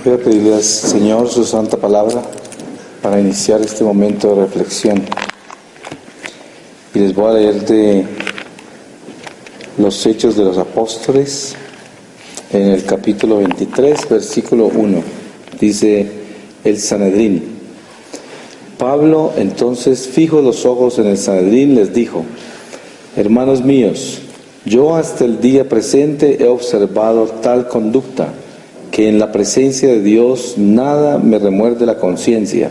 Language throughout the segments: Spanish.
Voy a pedirle al Señor su santa palabra para iniciar este momento de reflexión. Y les voy a leer de los Hechos de los Apóstoles en el capítulo 23, versículo 1. Dice el Sanedrín: Pablo entonces, fijo los ojos en el Sanedrín, les dijo: Hermanos míos, yo hasta el día presente he observado tal conducta, que en la presencia de Dios nada me remuerde la conciencia.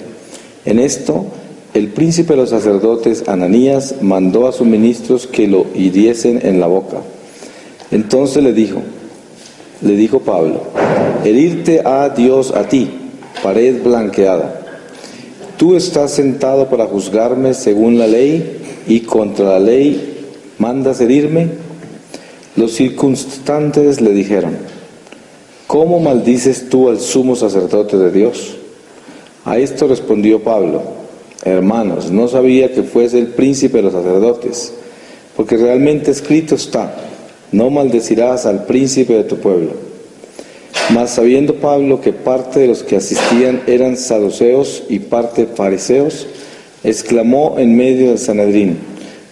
En esto, el príncipe de los sacerdotes, Ananías, mandó a sus ministros que lo hiriesen en la boca. Entonces le dijo Pablo: herirte ha Dios a ti, pared blanqueada. Tú estás sentado para juzgarme según la ley, y contra la ley mandas herirme. Los circunstantes le dijeron: ¿cómo maldices tú al sumo sacerdote de Dios? A esto respondió Pablo: hermanos, no sabía que fuese el príncipe de los sacerdotes, porque realmente escrito está: no maldecirás al príncipe de tu pueblo. Mas sabiendo Pablo que parte de los que asistían eran saduceos y parte fariseos, exclamó en medio del Sanedrín: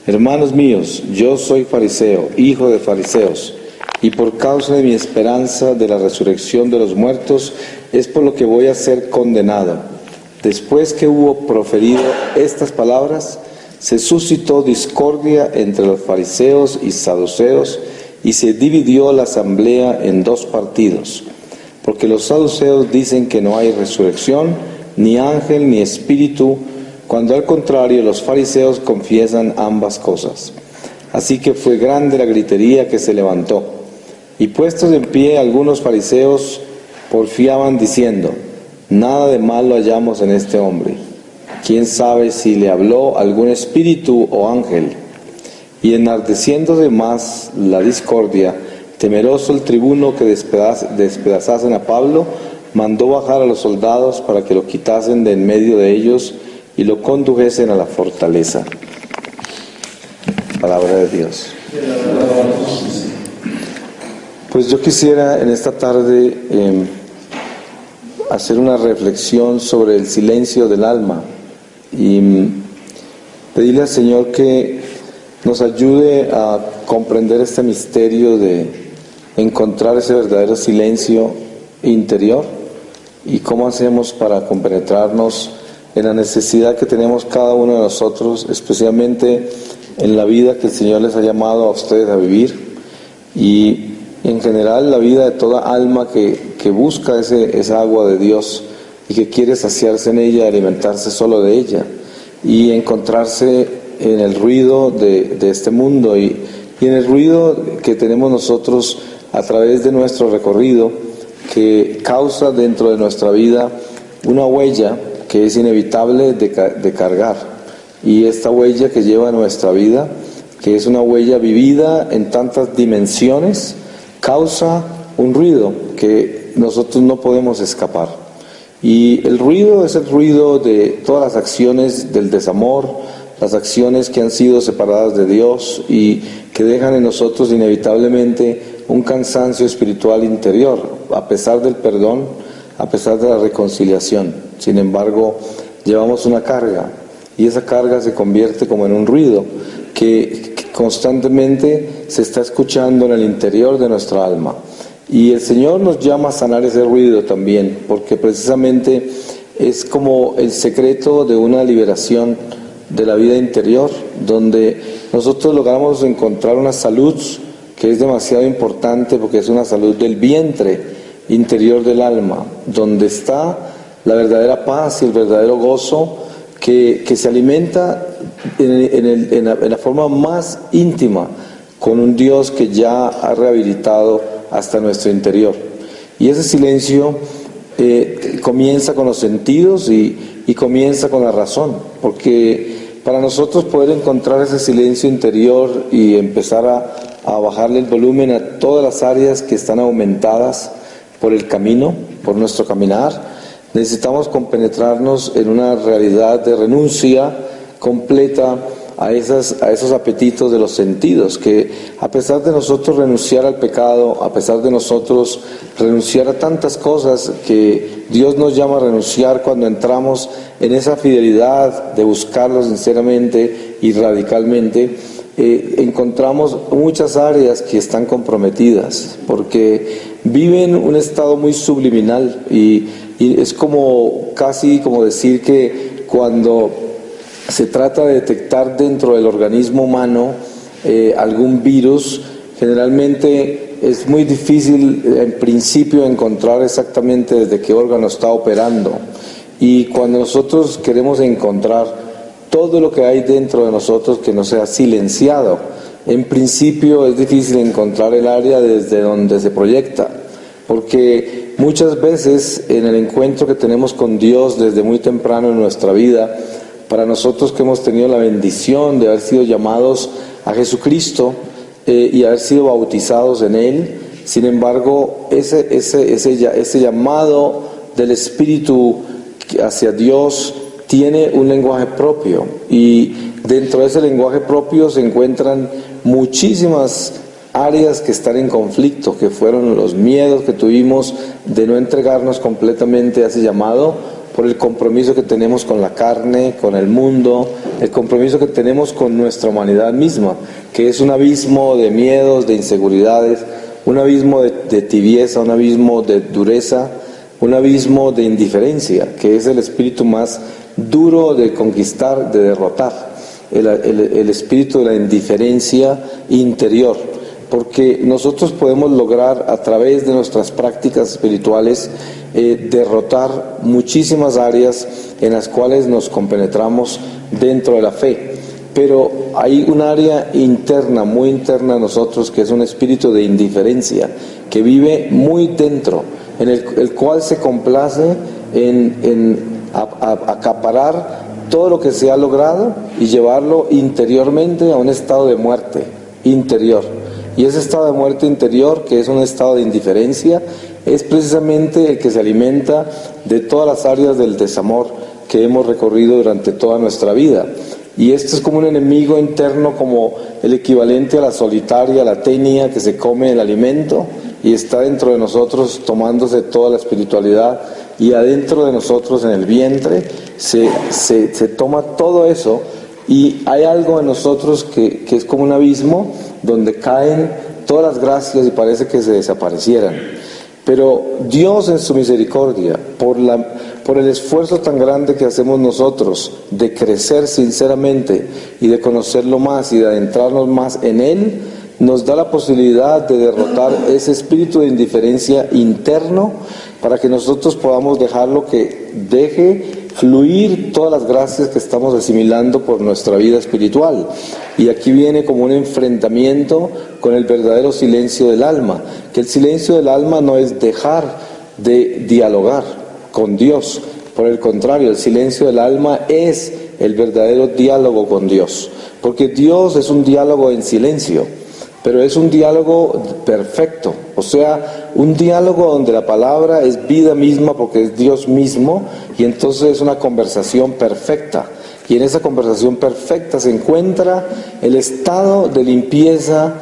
hermanos míos, yo soy fariseo, hijo de fariseos, y por causa de mi esperanza de la resurrección de los muertos es por lo que voy a ser condenado. Después que hubo proferido estas palabras, se suscitó discordia entre los fariseos y saduceos, y se dividió la asamblea en dos partidos, porque los saduceos dicen que no hay resurrección, ni ángel, ni espíritu, cuando al contrario los fariseos confiesan ambas cosas. Así que fue grande la gritería que se levantó. Y puestos en pie, algunos fariseos porfiaban diciendo: nada de malo hallamos en este hombre. ¿Quién sabe si le habló algún espíritu o ángel? Y enardeciéndose más la discordia, temeroso el tribuno que despedazasen a Pablo, mandó bajar a los soldados para que lo quitasen de en medio de ellos y lo condujesen a la fortaleza. Palabra de Dios. Pues yo quisiera en esta tarde hacer una reflexión sobre el silencio del alma y pedirle al Señor que nos ayude a comprender este misterio de encontrar ese verdadero silencio interior y cómo hacemos para compenetrarnos en la necesidad que tenemos cada uno de nosotros, especialmente en la vida que el Señor les ha llamado a ustedes a vivir, y en general la vida de toda alma que busca esa agua de Dios y que quiere saciarse en ella, alimentarse solo de ella y encontrarse en el ruido de este mundo y en el ruido que tenemos nosotros a través de nuestro recorrido, que causa dentro de nuestra vida una huella que es inevitable de cargar. Y esta huella que lleva nuestra vida, que es una huella vivida en tantas dimensiones, causa un ruido que nosotros no podemos escapar. Y el ruido es el ruido de todas las acciones del desamor, las acciones que han sido separadas de Dios y que dejan en nosotros inevitablemente un cansancio espiritual interior, a pesar del perdón, a pesar de la reconciliación. Sin embargo, llevamos una carga y esa carga se convierte como en un ruido que constantemente se está escuchando en el interior de nuestra alma. Y el Señor nos llama a sanar ese ruido también, porque precisamente es como el secreto de una liberación de la vida interior, donde nosotros logramos encontrar una salud que es demasiado importante, porque es una salud del vientre interior del alma, donde está la verdadera paz y el verdadero gozo que se alimenta en la forma más íntima con un Dios que ya ha rehabilitado hasta nuestro interior. Y ese silencio comienza con los sentidos y comienza con la razón, porque para nosotros poder encontrar ese silencio interior y empezar a bajarle el volumen a todas las áreas que están aumentadas por el camino, por nuestro caminar, necesitamos compenetrarnos en una realidad de renuncia completa a esos apetitos de los sentidos, que a pesar de nosotros renunciar al pecado, a pesar de nosotros renunciar a tantas cosas que Dios nos llama a renunciar cuando entramos en esa fidelidad de buscarlo sinceramente y radicalmente, encontramos muchas áreas que están comprometidas, porque viven un estado muy subliminal y es como casi como decir que cuando se trata de detectar dentro del organismo humano algún virus, generalmente es muy difícil en principio encontrar exactamente desde qué órgano está operando, y cuando nosotros queremos encontrar todo lo que hay dentro de nosotros que no sea silenciado, en principio es difícil encontrar el área desde donde se proyecta, porque muchas veces en el encuentro que tenemos con Dios desde muy temprano en nuestra vida, para nosotros que hemos tenido la bendición de haber sido llamados a Jesucristo y haber sido bautizados en Él, sin embargo ese llamado del Espíritu hacia Dios tiene un lenguaje propio, y dentro de ese lenguaje propio se encuentran muchísimas áreas que están en conflicto, que fueron los miedos que tuvimos de no entregarnos completamente a ese llamado por el compromiso que tenemos con la carne, con el mundo, el compromiso que tenemos con nuestra humanidad misma, que es un abismo de miedos, de inseguridades, un abismo de tibieza, un abismo de dureza, un abismo de indiferencia, que es el espíritu más duro de conquistar, de derrotar, el espíritu de la indiferencia interior, porque nosotros podemos lograr a través de nuestras prácticas espirituales derrotar muchísimas áreas en las cuales nos compenetramos dentro de la fe, pero hay un área interna, muy interna a nosotros, que es un espíritu de indiferencia, que vive muy dentro, en el cual se complace en acaparar todo lo que se ha logrado y llevarlo interiormente a un estado de muerte interior. Y ese estado de muerte interior, que es un estado de indiferencia, es precisamente el que se alimenta de todas las áreas del desamor que hemos recorrido durante toda nuestra vida. Y esto es como un enemigo interno, como el equivalente a la solitaria, a la tenia que se come el alimento y está dentro de nosotros tomándose toda la espiritualidad, y adentro de nosotros en el vientre se toma todo eso, y hay algo en nosotros que es como un abismo donde caen todas las gracias y parece que se desaparecieran. Pero Dios en su misericordia, por el esfuerzo tan grande que hacemos nosotros de crecer sinceramente y de conocerlo más y de adentrarnos más en Él, nos da la posibilidad de derrotar ese espíritu de indiferencia interno, para que nosotros podamos dejarlo que deje fluir todas las gracias que estamos asimilando por nuestra vida espiritual. Y aquí viene como un enfrentamiento con el verdadero silencio del alma, que el silencio del alma no es dejar de dialogar con Dios, por el contrario, el silencio del alma es el verdadero diálogo con Dios, porque Dios es un diálogo en silencio, pero es un diálogo perfecto, o sea, un diálogo donde la palabra es vida misma porque es Dios mismo, y entonces es una conversación perfecta, y en esa conversación perfecta se encuentra el estado de limpieza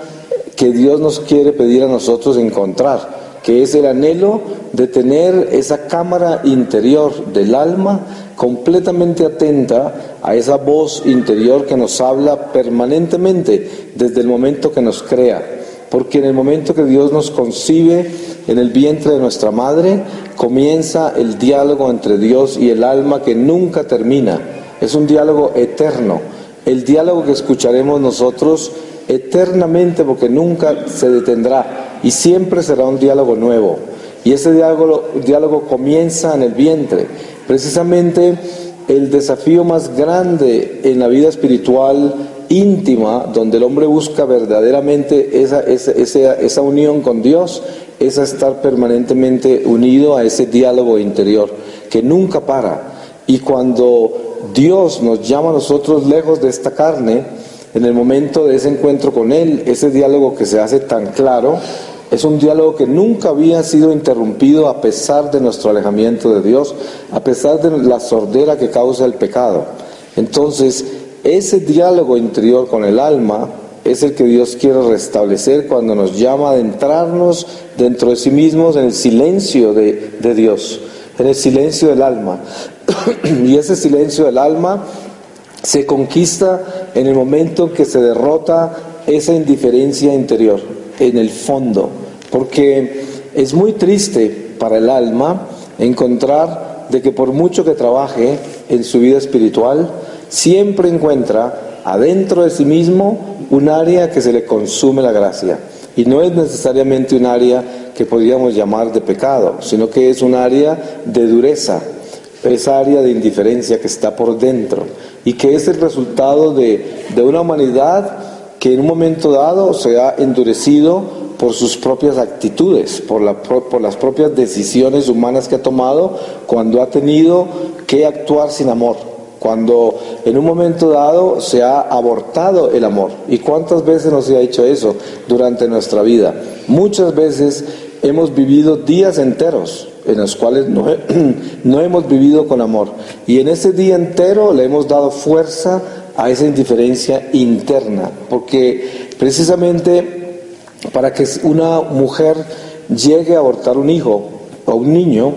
que Dios nos quiere pedir a nosotros encontrar, que es el anhelo de tener esa cámara interior del alma completamente atenta a esa voz interior que nos habla permanentemente desde el momento que nos crea, porque en el momento que Dios nos concibe en el vientre de nuestra madre, comienza el diálogo entre Dios y el alma que nunca termina, es un diálogo eterno, el diálogo que escucharemos nosotros eternamente, porque nunca se detendrá y siempre será un diálogo nuevo, y ese diálogo comienza en el vientre. Precisamente el desafío más grande en la vida espiritual íntima, donde el hombre busca verdaderamente esa unión con Dios, es estar permanentemente unido a ese diálogo interior que nunca para. Y cuando Dios nos llama a nosotros lejos de esta carne, en el momento de ese encuentro con Él, ese diálogo que se hace tan claro, es un diálogo que nunca había sido interrumpido a pesar de nuestro alejamiento de Dios, a pesar de la sordera que causa el pecado. Entonces, ese diálogo interior con el alma es el que Dios quiere restablecer cuando nos llama a adentrarnos dentro de sí mismos en el silencio de Dios, en el silencio del alma. Y ese silencio del alma se conquista en el momento en que se derrota esa indiferencia interior, en el fondo, porque es muy triste para el alma encontrar de que por mucho que trabaje en su vida espiritual, siempre encuentra adentro de sí mismo un área que se le consume la gracia. Y no es necesariamente un área que podríamos llamar de pecado, sino que es un área de dureza, esa área de indiferencia que está por dentro y que es el resultado de una humanidad que en un momento dado se ha endurecido por sus propias actitudes, por las propias decisiones humanas que ha tomado cuando ha tenido que actuar sin amor, cuando en un momento dado se ha abortado el amor. ¿Y cuántas veces nos ha hecho eso durante nuestra vida? Muchas veces hemos vivido días enteros en los cuales no hemos vivido con amor, y en ese día entero le hemos dado fuerza a esa indiferencia interna, porque precisamente para que una mujer llegue a abortar un hijo o un niño,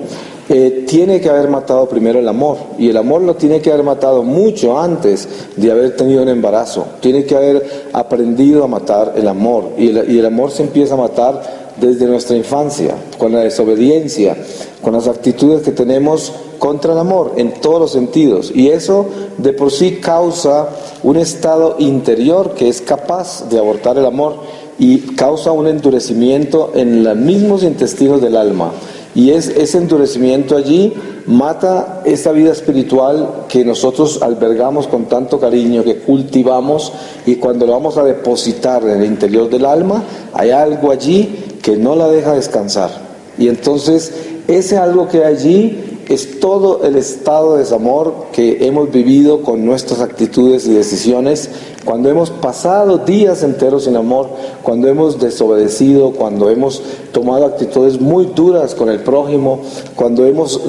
tiene que haber matado primero el amor, y el amor lo tiene que haber matado mucho antes de haber tenido un embarazo. Tiene que haber aprendido a matar el amor, y el amor se empieza a matar desde nuestra infancia, con la desobediencia, con las actitudes que tenemos contra el amor en todos los sentidos, y eso de por sí causa un estado interior que es capaz de abortar el amor y causa un endurecimiento en los mismos intestinos del alma. Y ese endurecimiento allí mata esa vida espiritual que nosotros albergamos con tanto cariño, que cultivamos, y cuando lo vamos a depositar en el interior del alma, hay algo allí que no la deja descansar. Y entonces ese algo que hay allí es todo el estado de desamor que hemos vivido con nuestras actitudes y decisiones, cuando hemos pasado días enteros sin amor, cuando hemos desobedecido, cuando hemos tomado actitudes muy duras con el prójimo, cuando hemos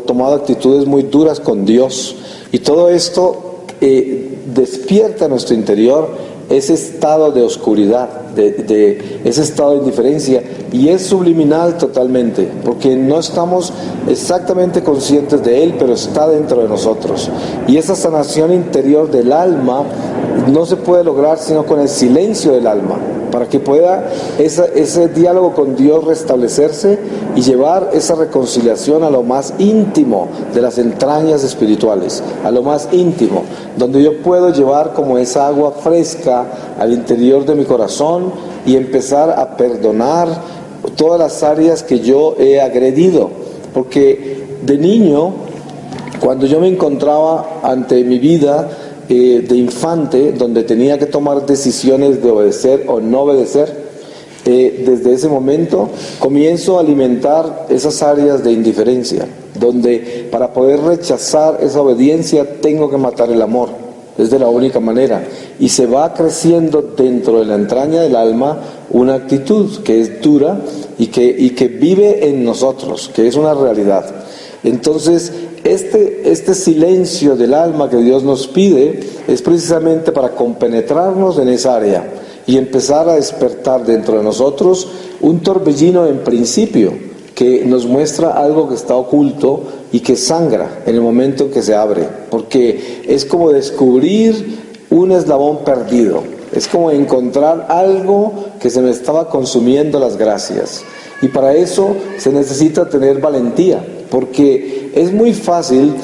tomado actitudes muy duras con Dios. Y todo esto despierta en nuestro interior ese estado de oscuridad, de ese estado de indiferencia, y es subliminal totalmente, porque no estamos exactamente conscientes de él, pero está dentro de nosotros. Y esa sanación interior del alma no se puede lograr sino con el silencio del alma, para que pueda ese diálogo con Dios restablecerse y llevar esa reconciliación a lo más íntimo de las entrañas espirituales, a lo más íntimo, donde yo puedo llevar como esa agua fresca al interior de mi corazón y empezar a perdonar todas las áreas que yo he agredido. Porque de niño, cuando yo me encontraba ante mi vida de infante, donde tenía que tomar decisiones de obedecer o no obedecer, desde ese momento comienzo a alimentar esas áreas de indiferencia, donde para poder rechazar esa obediencia tengo que matar el amor. Es de la única manera, y se va creciendo dentro de la entraña del alma una actitud que es dura y que vive en nosotros, que es una realidad. Entonces este silencio del alma que Dios nos pide es precisamente para compenetrarnos en esa área y empezar a despertar dentro de nosotros un torbellino en principio que nos muestra algo que está oculto y que sangra en el momento en que se abre, porque es como descubrir un eslabón perdido, es como encontrar algo que se me estaba consumiendo las gracias. Y para eso se necesita tener valentía, porque es muy fácil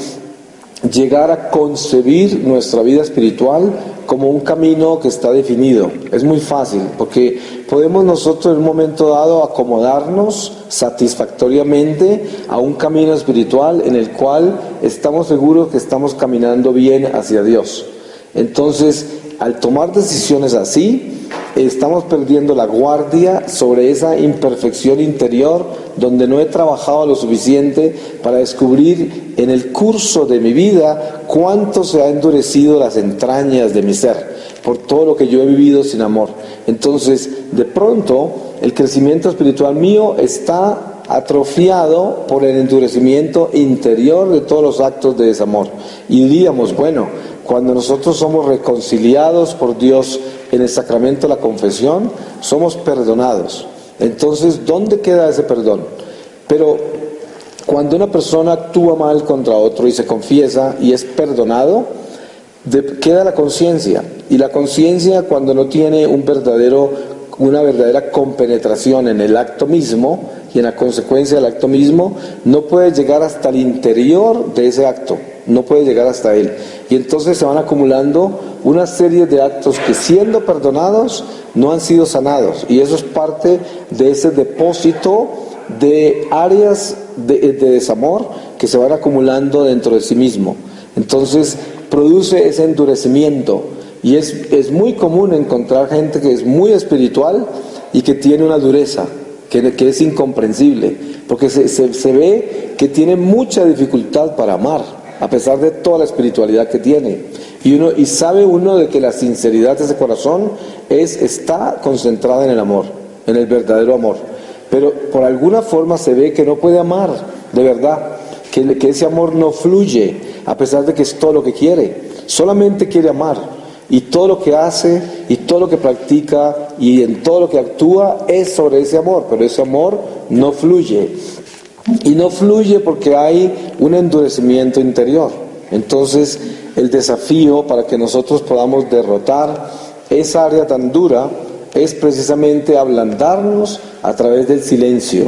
llegar a concebir nuestra vida espiritual como un camino que está definido. Es muy fácil, porque podemos nosotros en un momento dado acomodarnos satisfactoriamente a un camino espiritual en el cual estamos seguros que estamos caminando bien hacia Dios. Entonces, al tomar decisiones así, estamos perdiendo la guardia sobre esa imperfección interior donde no he trabajado lo suficiente para descubrir en el curso de mi vida cuánto se ha endurecido las entrañas de mi ser por todo lo que yo he vivido sin amor. Entonces, de pronto, el crecimiento espiritual mío está atrofiado por el endurecimiento interior de todos los actos de desamor. Y diríamos, bueno, cuando nosotros somos reconciliados por Dios en el sacramento de la confesión, somos perdonados. Entonces, ¿dónde queda ese perdón? Pero cuando una persona actúa mal contra otro y se confiesa y es perdonado, queda la conciencia. Y la conciencia, cuando no tiene una verdadera compenetración en el acto mismo y en la consecuencia del acto mismo, no puede llegar hasta el interior de ese acto, no puede llegar hasta él. Y entonces se van acumulando una serie de actos que, siendo perdonados, no han sido sanados. Y eso es parte de ese depósito de áreas de desamor que se van acumulando dentro de sí mismo. Entonces produce ese endurecimiento. Y es muy común encontrar gente que es muy espiritual y que tiene una dureza, que es incomprensible, porque se ve que tiene mucha dificultad para amar, a pesar de toda la espiritualidad que tiene. Y sabe uno de que la sinceridad de ese corazón está concentrada en el amor, en el verdadero amor. Pero por alguna forma se ve que no puede amar de verdad, que ese amor no fluye, a pesar de que es todo lo que quiere. Solamente quiere amar. Y todo lo que hace, y todo lo que practica, y en todo lo que actúa es sobre ese amor, pero ese amor no fluye. Y no fluye porque hay un endurecimiento interior. Entonces, el desafío para que nosotros podamos derrotar esa área tan dura es precisamente ablandarnos a través del silencio.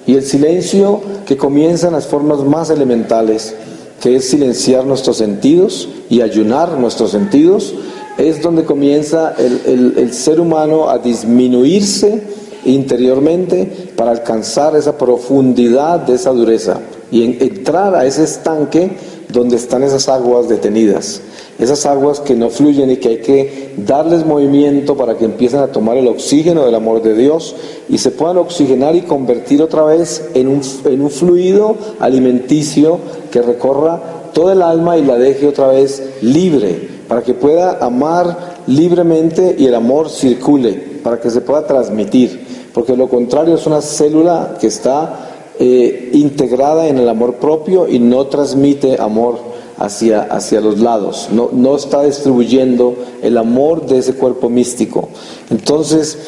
Y el silencio, que comienza en las formas más elementales, que es silenciar nuestros sentidos y ayunar nuestros sentidos, es donde comienza el ser humano a disminuirse interiormente para alcanzar esa profundidad de esa dureza y entrar a ese estanque donde están esas aguas detenidas, esas aguas que no fluyen y que hay que darles movimiento para que empiecen a tomar el oxígeno del amor de Dios y se puedan oxigenar y convertir otra vez en un fluido alimenticio que recorra toda el alma y la deje otra vez libre, para que pueda amar libremente y el amor circule, para que se pueda transmitir, porque lo contrario es una célula que está integrada en el amor propio y no transmite amor hacia los lados, no está distribuyendo el amor de ese cuerpo místico. Entonces,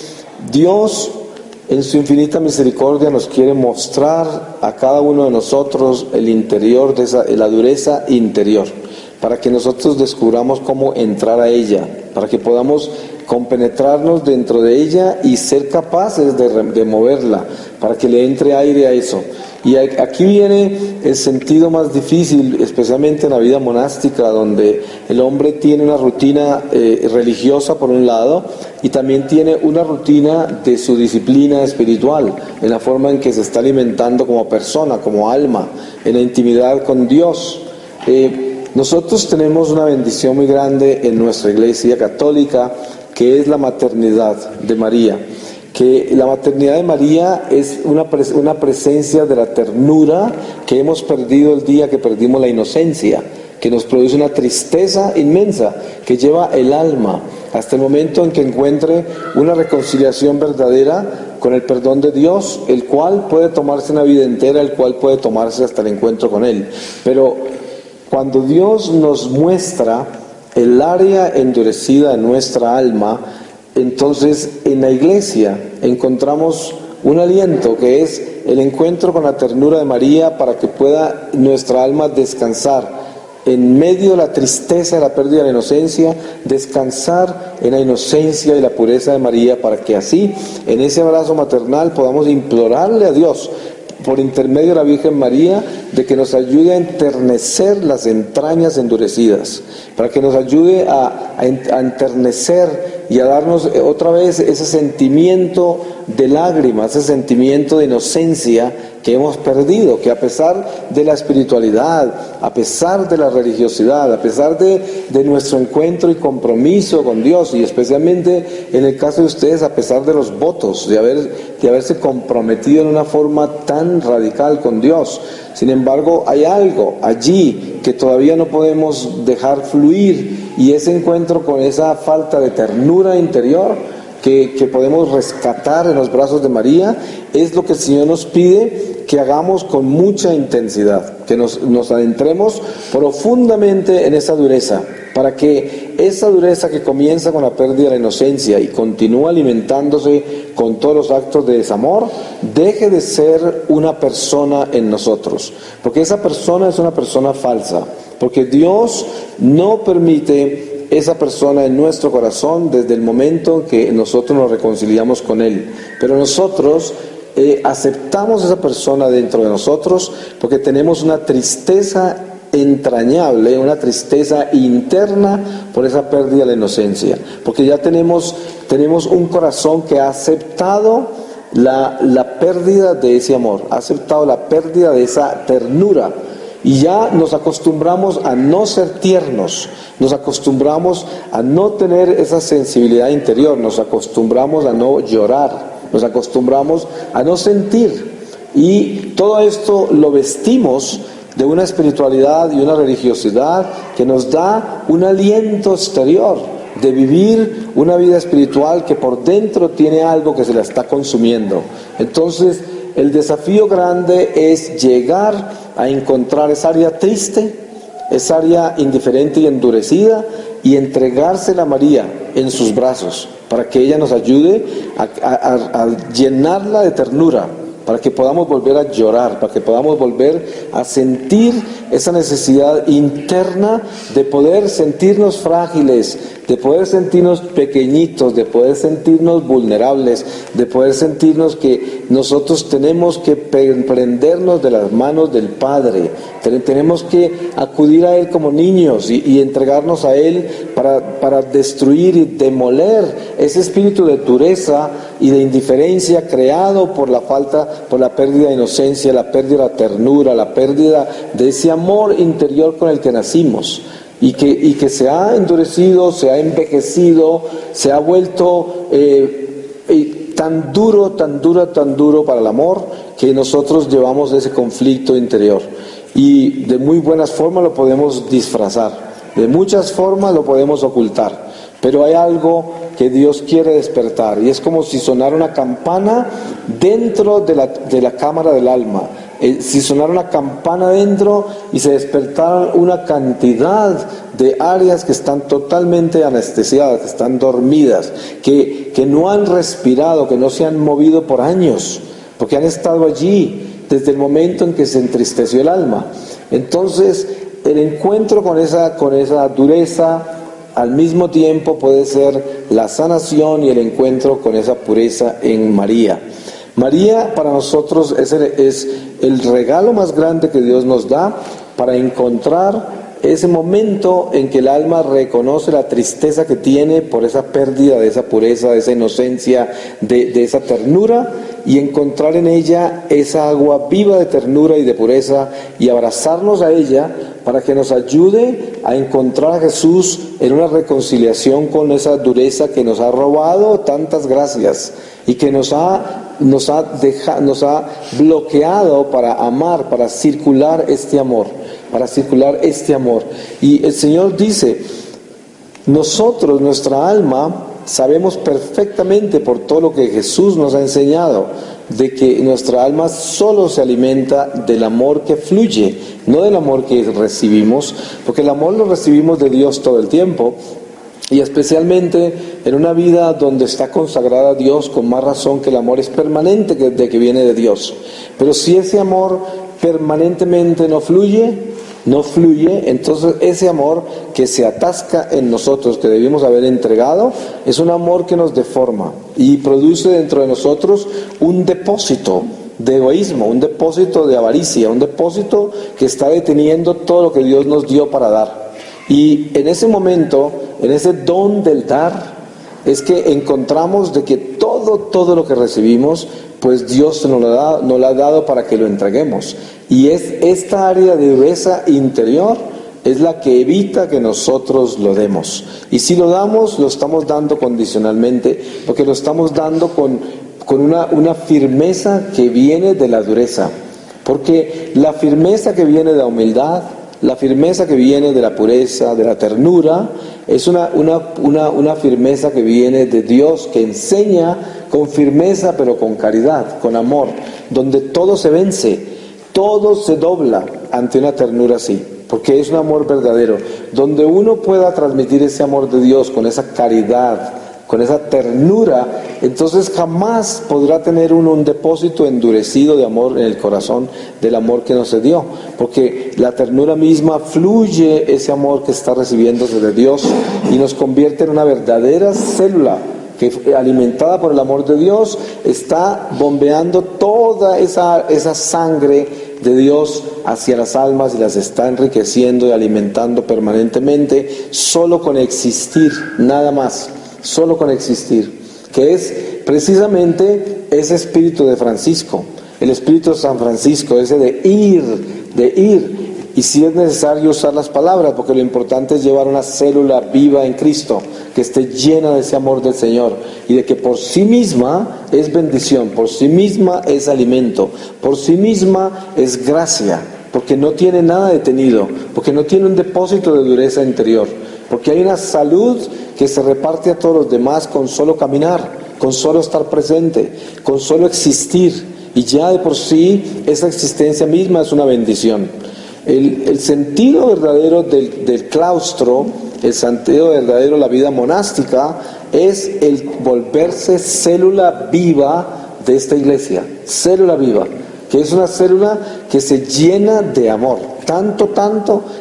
Dios, en su infinita misericordia, nos quiere mostrar a cada uno de nosotros el interior de la dureza interior, para que nosotros descubramos cómo entrar a ella, para que podamos compenetrarnos dentro de ella y ser capaces de moverla, para que le entre aire a eso. Y aquí viene el sentido más difícil, especialmente en la vida monástica, donde el hombre tiene una rutina religiosa por un lado, y también tiene una rutina de su disciplina espiritual, en la forma en que se está alimentando como persona, como alma, en la intimidad con Dios. Nosotros tenemos una bendición muy grande en nuestra Iglesia Católica, que es la maternidad de María. Que la maternidad de María es una presencia de la ternura que hemos perdido el día que perdimos la inocencia, que nos produce una tristeza inmensa, que lleva el alma hasta el momento en que encuentre una reconciliación verdadera con el perdón de Dios, el cual puede tomarse una vida entera, el cual puede tomarse hasta el encuentro con Él. Pero cuando Dios nos muestra el área endurecida de nuestra alma, entonces en la Iglesia encontramos un aliento que es el encuentro con la ternura de María, para que pueda nuestra alma descansar en medio de la tristeza de la pérdida de la inocencia, descansar en la inocencia y la pureza de María, para que así, en ese abrazo maternal, podamos implorarle a Dios, por intermedio de la Virgen María, de que nos ayude a enternecer las entrañas endurecidas, para que nos ayude a enternecer y a darnos otra vez ese sentimiento de lágrimas, ese sentimiento de inocencia que hemos perdido, que a pesar de la espiritualidad, a pesar de la religiosidad, a pesar de nuestro encuentro y compromiso con Dios, y especialmente en el caso de ustedes, a pesar de los votos, de haberse comprometido en una forma tan radical con Dios, sin embargo hay algo allí que todavía no podemos dejar fluir, y ese encuentro con esa falta de ternura interior que podemos rescatar en los brazos de María es lo que el Señor nos pide que hagamos con mucha intensidad, que nos adentremos profundamente en esa dureza, para que esa dureza que comienza con la pérdida de la inocencia y continúa alimentándose con todos los actos de desamor, deje de ser una persona en nosotros, porque esa persona es una persona falsa, porque Dios no permite esa persona en nuestro corazón desde el momento que nosotros nos reconciliamos con Él, pero nosotros aceptamos esa persona dentro de nosotros porque tenemos una tristeza entrañable, una tristeza interna por esa pérdida de la inocencia, porque ya tenemos un corazón que ha aceptado la pérdida de ese amor, ha aceptado la pérdida de esa ternura, y ya nos acostumbramos a no ser tiernos, nos acostumbramos a no tener esa sensibilidad interior, nos acostumbramos a no llorar, nos acostumbramos a no sentir, y todo esto lo vestimos de una espiritualidad y una religiosidad que nos da un aliento exterior de vivir una vida espiritual que por dentro tiene algo que se la está consumiendo. Entonces, el desafío grande es llegar a encontrar esa área triste, esa área indiferente y endurecida, y entregársela a María en sus brazos, para que ella nos ayude a llenarla de ternura, para que podamos volver a llorar, para que podamos volver a sentir esa necesidad interna de poder sentirnos frágiles, de poder sentirnos pequeñitos, de poder sentirnos vulnerables, de poder sentirnos que nosotros tenemos que prendernos de las manos del Padre, tenemos que acudir a Él como niños y entregarnos a Él para destruir y demoler ese espíritu de dureza y de indiferencia creado por la pérdida de inocencia, la pérdida de la ternura, la pérdida de ese amor interior con el que nacimos, y que se ha endurecido, se ha envejecido, se ha vuelto tan duro para el amor, que nosotros llevamos ese conflicto interior, y de muy buenas formas lo podemos disfrazar, de muchas formas lo podemos ocultar, pero hay algo que Dios quiere despertar, y es como si sonara una campana dentro de la cámara del alma. Si sonara una campana dentro y se despertaran una cantidad de áreas que están totalmente anestesiadas, que están dormidas, que no han respirado, que no se han movido por años, porque han estado allí desde el momento en que se entristeció el alma. Entonces, el encuentro con esa dureza al mismo tiempo puede ser la sanación y el encuentro con esa pureza en María. María para nosotros es el regalo más grande que Dios nos da para encontrar ese momento en que el alma reconoce la tristeza que tiene por esa pérdida de esa pureza, de esa inocencia, de esa ternura, y encontrar en ella esa agua viva de ternura y de pureza, y abrazarnos a ella para que nos ayude a encontrar a Jesús en una reconciliación con esa dureza que nos ha robado tantas gracias y que nos ha bloqueado para amar, para circular este amor, Y el Señor dice, nosotros, nuestra alma, sabemos perfectamente por todo lo que Jesús nos ha enseñado, de que nuestra alma solo se alimenta del amor que fluye, no del amor que recibimos, porque el amor lo recibimos de Dios todo el tiempo, y especialmente en una vida donde está consagrada a Dios, con más razón que el amor es permanente de que viene de Dios. Pero si ese amor permanentemente no fluye, entonces ese amor que se atasca en nosotros, que debimos haber entregado, es un amor que nos deforma y produce dentro de nosotros un depósito de egoísmo, un depósito de avaricia, un depósito que está deteniendo todo lo que Dios nos dio para dar. Y en ese momento, en ese don del dar, es que encontramos de que todo lo que recibimos, pues Dios nos lo ha dado para que lo entreguemos. Y es esta área de dureza interior es la que evita que nosotros lo demos. Y si lo damos, lo estamos dando condicionalmente, porque lo estamos dando con una firmeza que viene de la dureza. Porque la firmeza que viene de la humildad, la firmeza que viene de la pureza, de la ternura, es una firmeza que viene de Dios, que enseña con firmeza pero con caridad, con amor. donde todo se vence, todo se dobla ante una ternura así, porque es un amor verdadero, donde uno pueda transmitir ese amor de Dios con esa caridad, con esa ternura, entonces jamás podrá tener uno un depósito endurecido de amor en el corazón, del amor que nos se dio, porque la ternura misma fluye ese amor que está recibiéndose de Dios y nos convierte en una verdadera célula que, alimentada por el amor de Dios, está bombeando toda esa sangre de Dios hacia las almas y las está enriqueciendo y alimentando permanentemente, solo con existir, nada más, solo con existir, que es precisamente ese espíritu de Francisco, el espíritu de San Francisco, ese de ir, y si es necesario usar las palabras, porque lo importante es llevar una célula viva en Cristo, que esté llena de ese amor del Señor, y de que por sí misma es bendición, por sí misma es alimento, por sí misma es gracia, porque no tiene nada detenido, porque no tiene un depósito de dureza interior, porque hay una salud que se reparte a todos los demás con solo caminar, con solo estar presente, con solo existir, y ya de por sí esa existencia misma es una bendición. El sentido verdadero del claustro, el sentido verdadero de la vida monástica, es el volverse célula viva de esta iglesia, célula viva, que es una célula que se llena de amor, tanto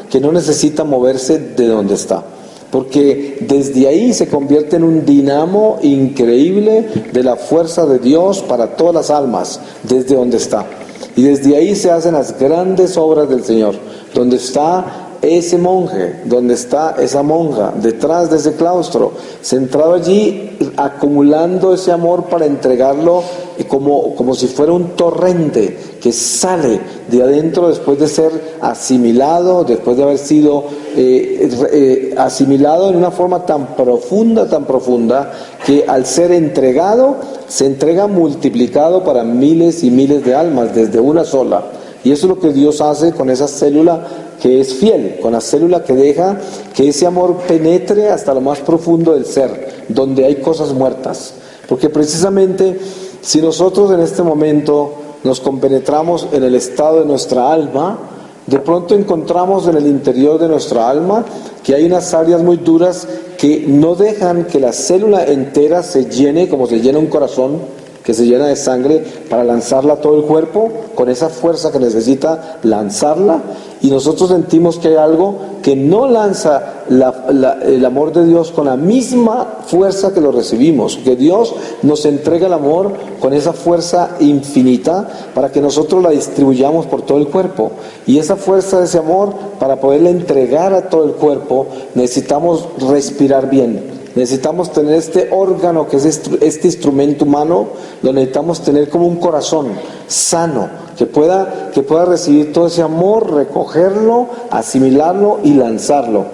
que no necesita moverse de donde está, porque desde ahí se convierte en un dinamo increíble de la fuerza de Dios para todas las almas, desde donde está. Y desde ahí se hacen las grandes obras del Señor, donde está ese monje, donde está esa monja, detrás de ese claustro, centrado allí, acumulando ese amor para entregarlo como si fuera un torrente que sale de adentro después de ser asimilado, después de haber sido asimilado en una forma tan profunda, que al ser entregado, se entrega multiplicado para miles y miles de almas desde una sola. Y eso es lo que Dios hace con esa célula que es fiel, con la célula que deja que ese amor penetre hasta lo más profundo del ser, donde hay cosas muertas. Porque precisamente si nosotros en este momento nos compenetramos en el estado de nuestra alma, de pronto encontramos en el interior de nuestra alma que hay unas áreas muy duras que no dejan que la célula entera se llene como se llena un corazón, que se llena de sangre, para lanzarla a todo el cuerpo, con esa fuerza que necesita lanzarla, y nosotros sentimos que hay algo que no lanza el amor de Dios con la misma fuerza que lo recibimos, que Dios nos entrega el amor con esa fuerza infinita para que nosotros la distribuyamos por todo el cuerpo, y esa fuerza de ese amor, para poderla entregar a todo el cuerpo, necesitamos respirar bien. Necesitamos tener este órgano que es este instrumento humano, lo necesitamos tener como un corazón sano, que pueda recibir todo ese amor, recogerlo, asimilarlo y lanzarlo.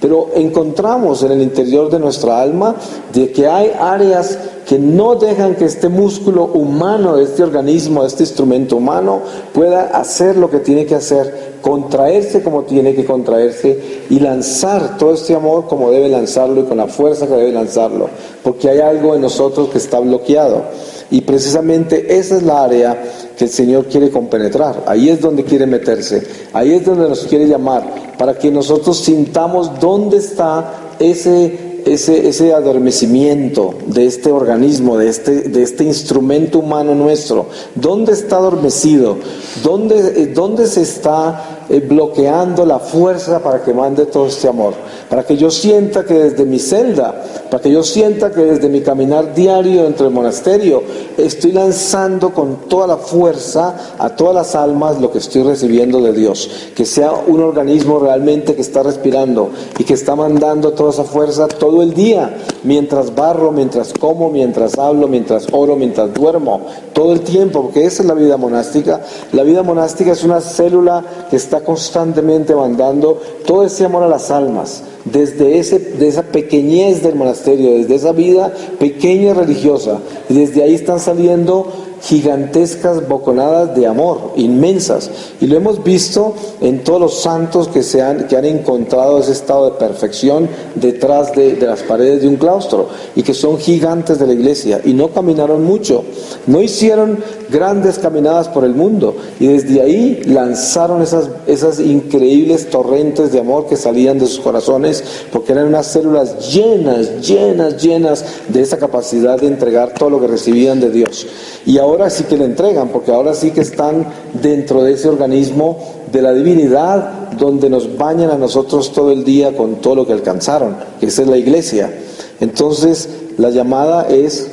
Pero encontramos en el interior de nuestra alma de que hay áreas que no dejan que este músculo humano, este organismo, este instrumento humano pueda hacer lo que tiene que hacer, contraerse como tiene que contraerse y lanzar todo este amor como debe lanzarlo y con la fuerza que debe lanzarlo, porque hay algo en nosotros que está bloqueado, y precisamente esa es la área que el Señor quiere compenetrar. Ahí es donde quiere meterse, ahí es donde nos quiere llamar, para que nosotros sintamos dónde está ese adormecimiento de este organismo, de este instrumento humano nuestro. ¿Dónde está adormecido? ¿Dónde se está bloqueando la fuerza para que mande todo este amor? Para que yo sienta que desde mi celda, para que yo sienta que desde mi caminar diario dentro del monasterio, estoy lanzando con toda la fuerza a todas las almas lo que estoy recibiendo de Dios. Que sea un organismo realmente que está respirando y que está mandando toda esa fuerza todo el día, mientras barro, mientras como, mientras hablo, mientras oro, mientras duermo, todo el tiempo, porque esa es la vida monástica. La vida monástica es una célula que está constantemente mandando todo ese amor a las almas, de esa pequeñez del monasterio, desde esa vida pequeña religiosa, y desde ahí están saliendo gigantescas boconadas de amor, inmensas, y lo hemos visto en todos los santos que han encontrado ese estado de perfección detrás de las paredes de un claustro, y que son gigantes de la iglesia, y no caminaron mucho, no hicieron grandes caminadas por el mundo, y desde ahí lanzaron esas increíbles torrentes de amor que salían de sus corazones, porque eran unas células llenas de esa capacidad de entregar todo lo que recibían de Dios. Y ahora sí que le entregan, porque ahora sí que están dentro de ese organismo de la divinidad, donde nos bañan a nosotros todo el día con todo lo que alcanzaron, que esa es la iglesia. Entonces la llamada es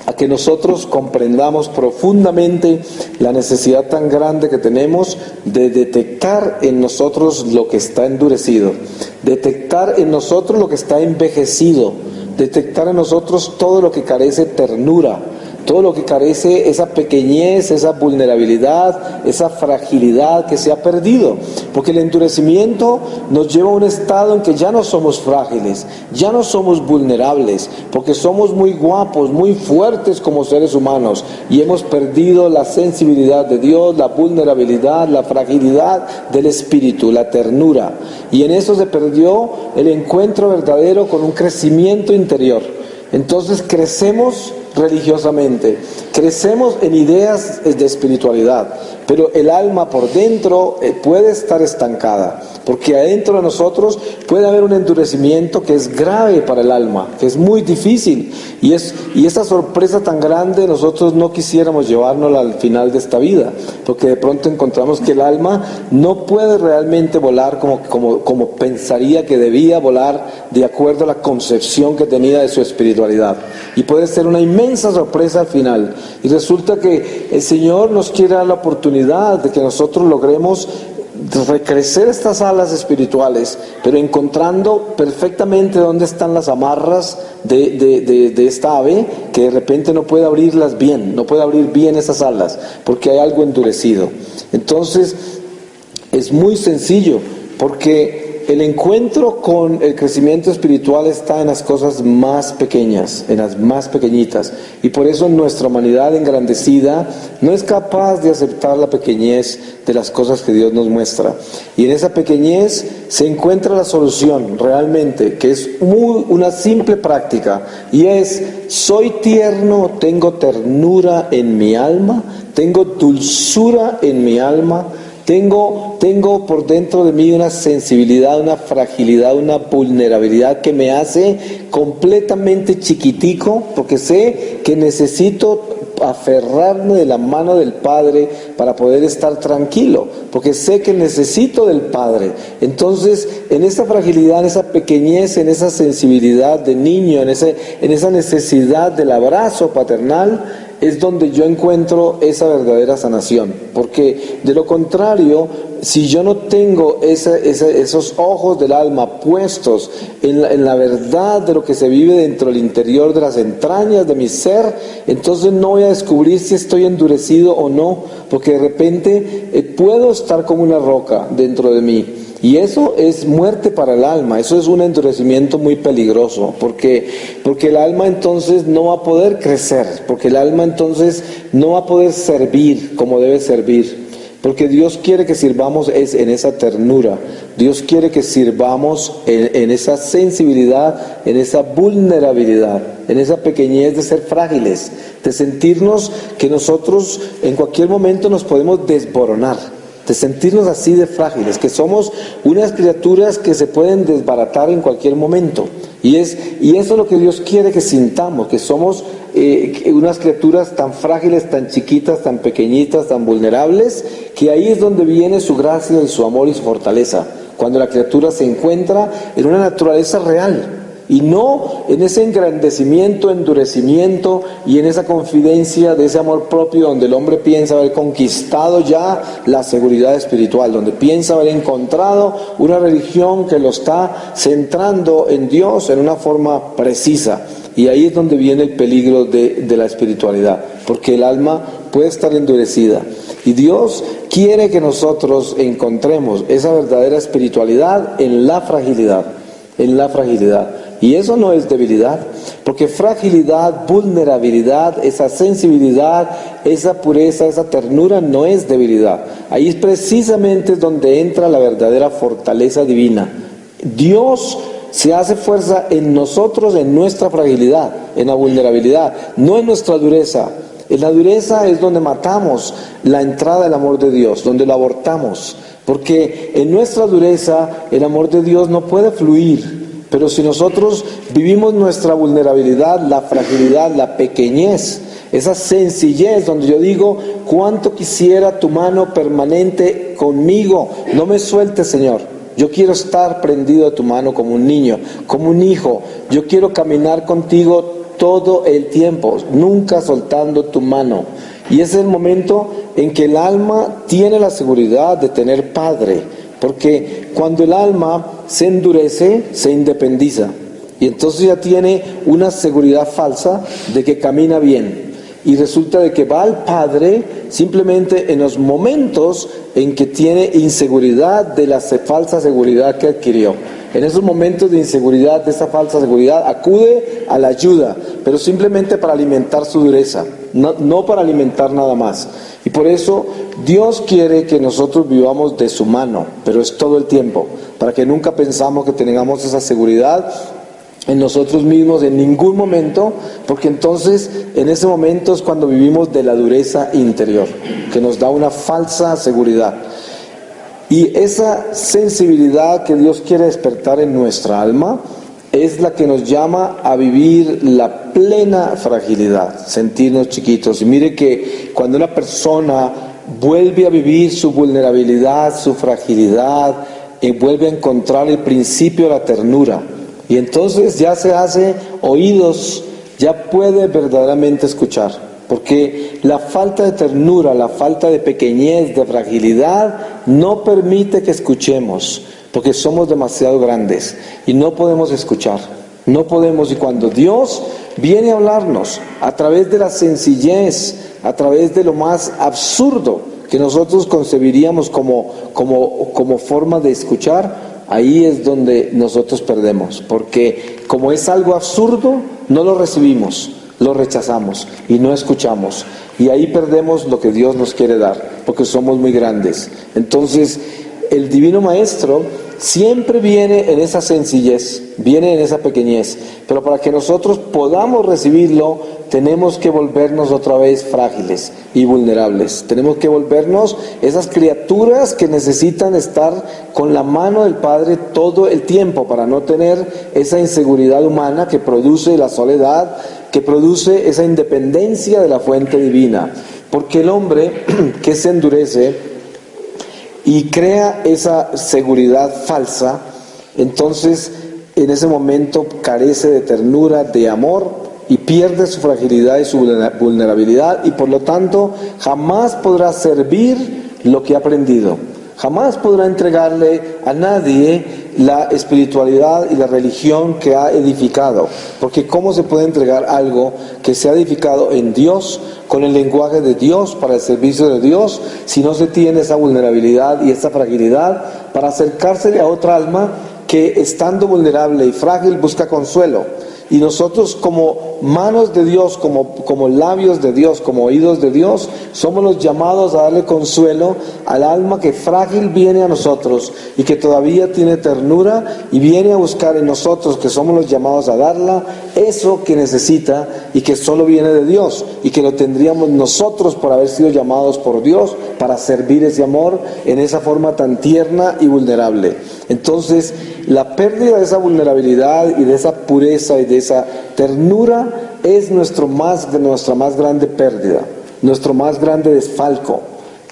a que nosotros comprendamos profundamente la necesidad tan grande que tenemos de detectar en nosotros lo que está endurecido, detectar en nosotros lo que está envejecido, detectar en nosotros todo lo que carece ternura, todo lo que carece esa pequeñez, esa vulnerabilidad, esa fragilidad que se ha perdido. Porque el endurecimiento nos lleva a un estado en que ya no somos frágiles, ya no somos vulnerables, porque somos muy guapos, muy fuertes como seres humanos, y hemos perdido la sensibilidad de Dios, la vulnerabilidad, la fragilidad del espíritu, la ternura. Y en eso se perdió el encuentro verdadero con un crecimiento interior. Entonces crecemos religiosamente, crecemos en ideas de espiritualidad, pero el alma por dentro puede estar estancada, porque adentro de nosotros puede haber un endurecimiento que es grave para el alma, que es muy difícil, y esa sorpresa tan grande nosotros no quisiéramos llevárnosla al final de esta vida, porque de pronto encontramos que el alma no puede realmente volar como pensaría que debía volar, de acuerdo a la concepción que tenía de su espiritualidad, y puede ser una inmensa sorpresa al final. Y resulta que el Señor nos quiere dar la oportunidad de que nosotros logremos recrecer estas alas espirituales, pero encontrando perfectamente dónde están las amarras de esta ave, que de repente no puede abrirlas bien, no puede abrir bien esas alas, porque hay algo endurecido. Entonces es muy sencillo, porque el encuentro con el crecimiento espiritual está en las cosas más pequeñas, en las más pequeñitas, y por eso nuestra humanidad engrandecida no es capaz de aceptar la pequeñez de las cosas que Dios nos muestra, y en esa pequeñez se encuentra la solución realmente, que es una simple práctica, y es: soy tierno, tengo ternura en mi alma, tengo dulzura en mi alma, tengo por dentro de mí una sensibilidad, una fragilidad, una vulnerabilidad que me hace completamente chiquitico, porque sé que necesito aferrarme de la mano del Padre para poder estar tranquilo, porque sé que necesito del Padre. Entonces, en esa fragilidad, en esa pequeñez, en esa sensibilidad de niño, en esa necesidad del abrazo paternal, es donde yo encuentro esa verdadera sanación, porque de lo contrario, si yo no tengo esos ojos del alma puestos en la verdad de lo que se vive dentro del interior de las entrañas de mi ser, entonces no voy a descubrir si estoy endurecido o no, porque de repente puedo estar como una roca dentro de mí. Y eso es muerte para el alma, eso es un endurecimiento muy peligroso, porque el alma entonces no va a poder crecer, porque el alma entonces no va a poder servir como debe servir, porque Dios quiere que sirvamos en esa ternura, Dios quiere que sirvamos en esa sensibilidad, en esa vulnerabilidad, en esa pequeñez de ser frágiles, de sentirnos que nosotros en cualquier momento nos podemos desboronar, de sentirnos así de frágiles, que somos unas criaturas que se pueden desbaratar en cualquier momento, y eso es lo que Dios quiere que sintamos, que somos unas criaturas tan frágiles, tan chiquitas, tan pequeñitas, tan vulnerables, que ahí es donde viene su gracia y su amor y su fortaleza, cuando la criatura se encuentra en una naturaleza real, y no en ese engrandecimiento, endurecimiento y en esa confidencia de ese amor propio donde el hombre piensa haber conquistado ya la seguridad espiritual, donde piensa haber encontrado una religión que lo está centrando en Dios en una forma precisa. Y ahí es donde viene el peligro de la espiritualidad, porque el alma puede estar endurecida. Y Dios quiere que nosotros encontremos esa verdadera espiritualidad en la fragilidad, en la fragilidad. Y eso no es debilidad, porque fragilidad, vulnerabilidad, esa sensibilidad, esa pureza, esa ternura no es debilidad. Ahí es precisamente donde entra la verdadera fortaleza divina. Dios se hace fuerza en nosotros, en nuestra fragilidad, en la vulnerabilidad, no en nuestra dureza. En la dureza es donde matamos la entrada del amor de Dios, donde lo abortamos. Porque en nuestra dureza el amor de Dios no puede fluir. Pero si nosotros vivimos nuestra vulnerabilidad, la fragilidad, la pequeñez, esa sencillez donde yo digo, cuánto quisiera tu mano permanente conmigo, no me sueltes, Señor. Yo quiero estar prendido a tu mano como un niño, como un hijo. Yo quiero caminar contigo todo el tiempo, nunca soltando tu mano. Y ese es el momento en que el alma tiene la seguridad de tener Padre, porque cuando el alma se endurece, se independiza. Y entonces ya tiene una seguridad falsa de que camina bien. Y resulta de que va al Padre simplemente en los momentos en que tiene inseguridad de la falsa seguridad que adquirió. En esos momentos de inseguridad, de esa falsa seguridad, acude a la ayuda, pero simplemente para alimentar su dureza, no para alimentar nada más. Y por eso Dios quiere que nosotros vivamos de su mano, pero es todo el tiempo, para que nunca pensamos que tengamos esa seguridad en nosotros mismos en ningún momento, porque entonces en ese momento es cuando vivimos de la dureza interior, que nos da una falsa seguridad. Y esa sensibilidad que Dios quiere despertar en nuestra alma es la que nos llama a vivir la plena fragilidad, sentirnos chiquitos. Y mire que cuando una persona vuelve a vivir su vulnerabilidad, su fragilidad, vuelve a encontrar el principio de la ternura, y entonces ya se hace oídos, ya puede verdaderamente escuchar. Porque la falta de ternura, la falta de pequeñez, de fragilidad, no permite que escuchemos, porque somos demasiado grandes y no podemos escuchar, no podemos. Y cuando Dios viene a hablarnos a través de la sencillez, a través de lo más absurdo que nosotros concebiríamos como forma de escuchar, ahí es donde nosotros perdemos, porque como es algo absurdo, no lo recibimos, lo rechazamos y no escuchamos, y ahí perdemos lo que Dios nos quiere dar, porque somos muy grandes. Entonces el Divino Maestro siempre viene en esa sencillez, viene en esa pequeñez, pero para que nosotros podamos recibirlo, tenemos que volvernos otra vez frágiles y vulnerables. Tenemos que volvernos esas criaturas que necesitan estar con la mano del Padre todo el tiempo, para no tener esa inseguridad humana que produce la soledad, que produce esa independencia de la fuente divina. Porque el hombre que se endurece y crea esa seguridad falsa, entonces en ese momento carece de ternura, de amor, y pierde su fragilidad y su vulnerabilidad, y por lo tanto jamás podrá servir lo que ha aprendido, jamás podrá entregarle a nadie la espiritualidad y la religión que ha edificado, porque ¿cómo se puede entregar algo que se ha edificado en Dios, con el lenguaje de Dios, para el servicio de Dios, si no se tiene esa vulnerabilidad y esa fragilidad para acercarse a otra alma que, estando vulnerable y frágil, busca consuelo? Y nosotros, como manos de Dios, como labios de Dios, como oídos de Dios, somos los llamados a darle consuelo al alma que frágil viene a nosotros y que todavía tiene ternura, y viene a buscar en nosotros, que somos los llamados a darla, eso que necesita y que solo viene de Dios, y que lo tendríamos nosotros por haber sido llamados por Dios para servir ese amor en esa forma tan tierna y vulnerable. Entonces, la pérdida de esa vulnerabilidad y de esa pureza y de esa ternura es nuestra más grande pérdida, nuestro más grande desfalco.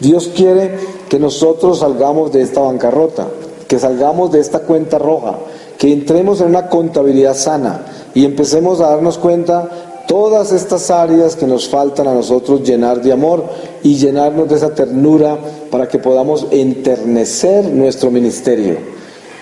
Dios quiere que nosotros salgamos de esta bancarrota, que salgamos de esta cuenta roja, que entremos en una contabilidad sana y empecemos a darnos cuenta todas estas áreas que nos faltan a nosotros llenar de amor y llenarnos de esa ternura, para que podamos enternecer nuestro ministerio.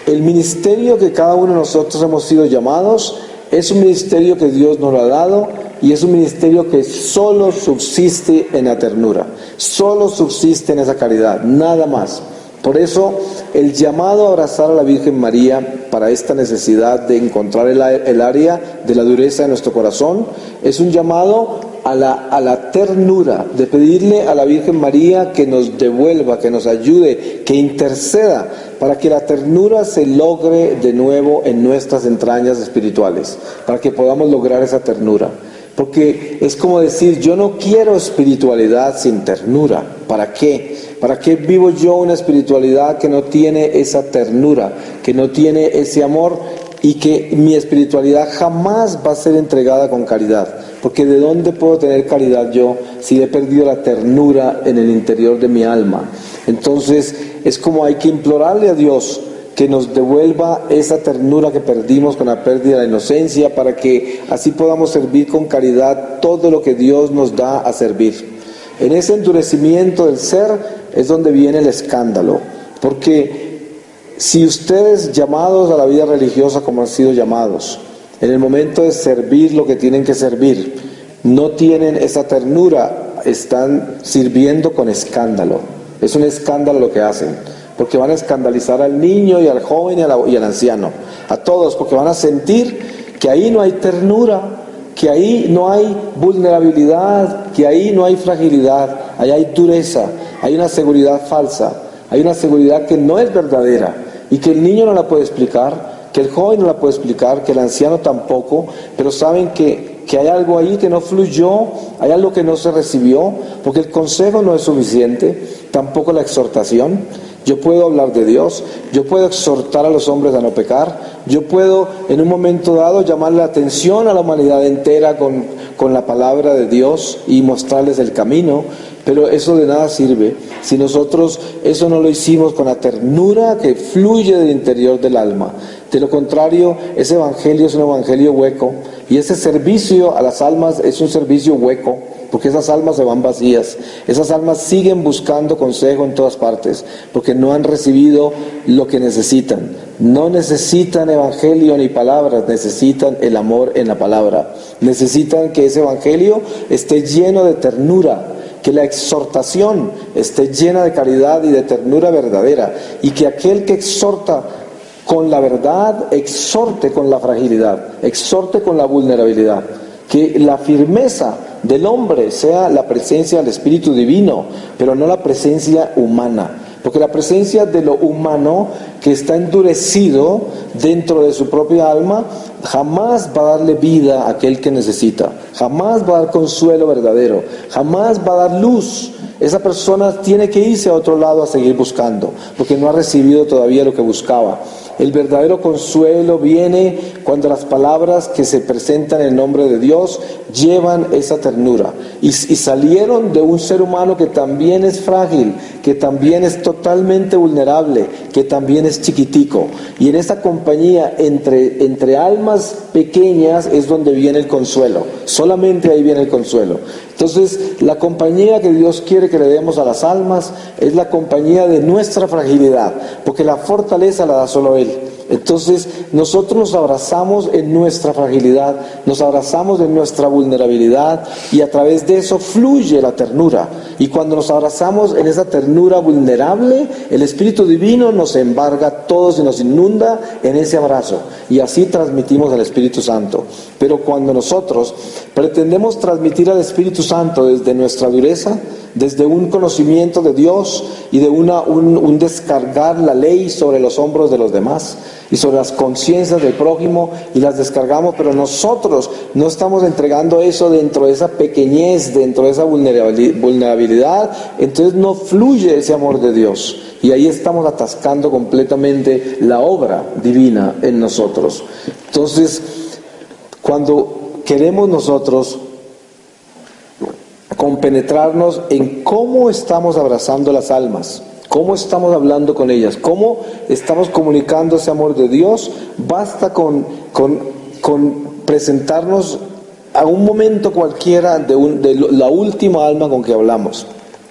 El ministerio que cada uno de nosotros hemos sido llamados es un ministerio que Dios nos lo ha dado, y es un ministerio que solo subsiste en la ternura, solo subsiste en esa caridad, nada más. Por eso el llamado a abrazar a la Virgen María para esta necesidad de encontrar el área de la dureza de nuestro corazón es un llamado a la ternura, de pedirle a la Virgen María que nos devuelva, que nos ayude, que interceda para que la ternura se logre de nuevo en nuestras entrañas espirituales, para que podamos lograr esa ternura. Porque es como decir, yo no quiero espiritualidad sin ternura. ¿Para qué? ¿Para qué vivo yo una espiritualidad que no tiene esa ternura, que no tiene ese amor, y que mi espiritualidad jamás va a ser entregada con caridad? Porque ¿de dónde puedo tener caridad yo si he perdido la ternura en el interior de mi alma? Entonces es como hay que implorarle a Dios que nos devuelva esa ternura que perdimos con la pérdida de la inocencia, para que así podamos servir con caridad todo lo que Dios nos da a servir. En ese endurecimiento del ser es donde viene el escándalo, porque si ustedes, llamados a la vida religiosa como han sido llamados, en el momento de servir lo que tienen que servir, no tienen esa ternura, están sirviendo con escándalo. Es un escándalo lo que hacen, porque van a escandalizar al niño y al joven y al anciano, a todos, porque van a sentir que ahí no hay ternura, que ahí no hay vulnerabilidad, que ahí no hay fragilidad, ahí hay dureza, hay una seguridad falsa, hay una seguridad que no es verdadera, y que el niño no la puede explicar, que el joven no la puede explicar, que el anciano tampoco, pero saben que hay algo ahí que no fluyó, hay algo que no se recibió, porque el consejo no es suficiente, tampoco la exhortación. Yo puedo hablar de Dios, yo puedo exhortar a los hombres a no pecar, yo puedo en un momento dado llamar la atención a la humanidad entera con la palabra de Dios y mostrarles el camino, pero eso de nada sirve si nosotros eso no lo hicimos con la ternura que fluye del interior del alma. De lo contrario, ese evangelio es un evangelio hueco, y ese servicio a las almas es un servicio hueco, porque esas almas se van vacías, esas almas siguen buscando consejo en todas partes, porque no han recibido lo que necesitan. No necesitan evangelio ni palabras, necesitan el amor en la palabra. Necesitan que ese evangelio esté lleno de ternura, que la exhortación esté llena de caridad y de ternura verdadera, y que aquel que exhorta con la verdad, exhorte con la fragilidad, exhorte con la vulnerabilidad, que la firmeza del hombre sea la presencia del Espíritu Divino, pero no la presencia humana, porque la presencia de lo humano que está endurecido dentro de su propia alma jamás va a darle vida a aquel que necesita, jamás va a dar consuelo verdadero, jamás va a dar luz. Esa persona tiene que irse a otro lado a seguir buscando, porque no ha recibido todavía lo que buscaba. El verdadero consuelo viene cuando las palabras que se presentan en el nombre de Dios llevan esa ternura y salieron de un ser humano que también es frágil, que también es totalmente vulnerable, que también es chiquitico, y en esa compañía entre almas pequeñas es donde viene el consuelo, solamente ahí viene el consuelo. Entonces la compañía que Dios quiere que le demos a las almas es la compañía de nuestra fragilidad, porque la fortaleza la da solo Él. Entonces nosotros nos abrazamos en nuestra fragilidad, nos abrazamos en nuestra vulnerabilidad, y a través de eso fluye la ternura, y cuando nos abrazamos en esa ternura vulnerable, el Espíritu Divino nos embarga a todos y nos inunda en ese abrazo, y así transmitimos al Espíritu Santo. Pero cuando nosotros pretendemos transmitir al Espíritu Santo desde nuestra dureza, desde un conocimiento de Dios y de un descargar la ley sobre los hombros de los demás y sobre las conciencias del prójimo, y las descargamos, pero nosotros no estamos entregando eso dentro de esa pequeñez, dentro de esa vulnerabilidad, entonces no fluye ese amor de Dios, y ahí estamos atascando completamente la obra divina en nosotros. Entonces, cuando queremos nosotros compenetrarnos en cómo estamos abrazando las almas, cómo estamos hablando con ellas, cómo estamos comunicando ese amor de Dios, basta con presentarnos a un momento cualquiera de la última alma con que hablamos,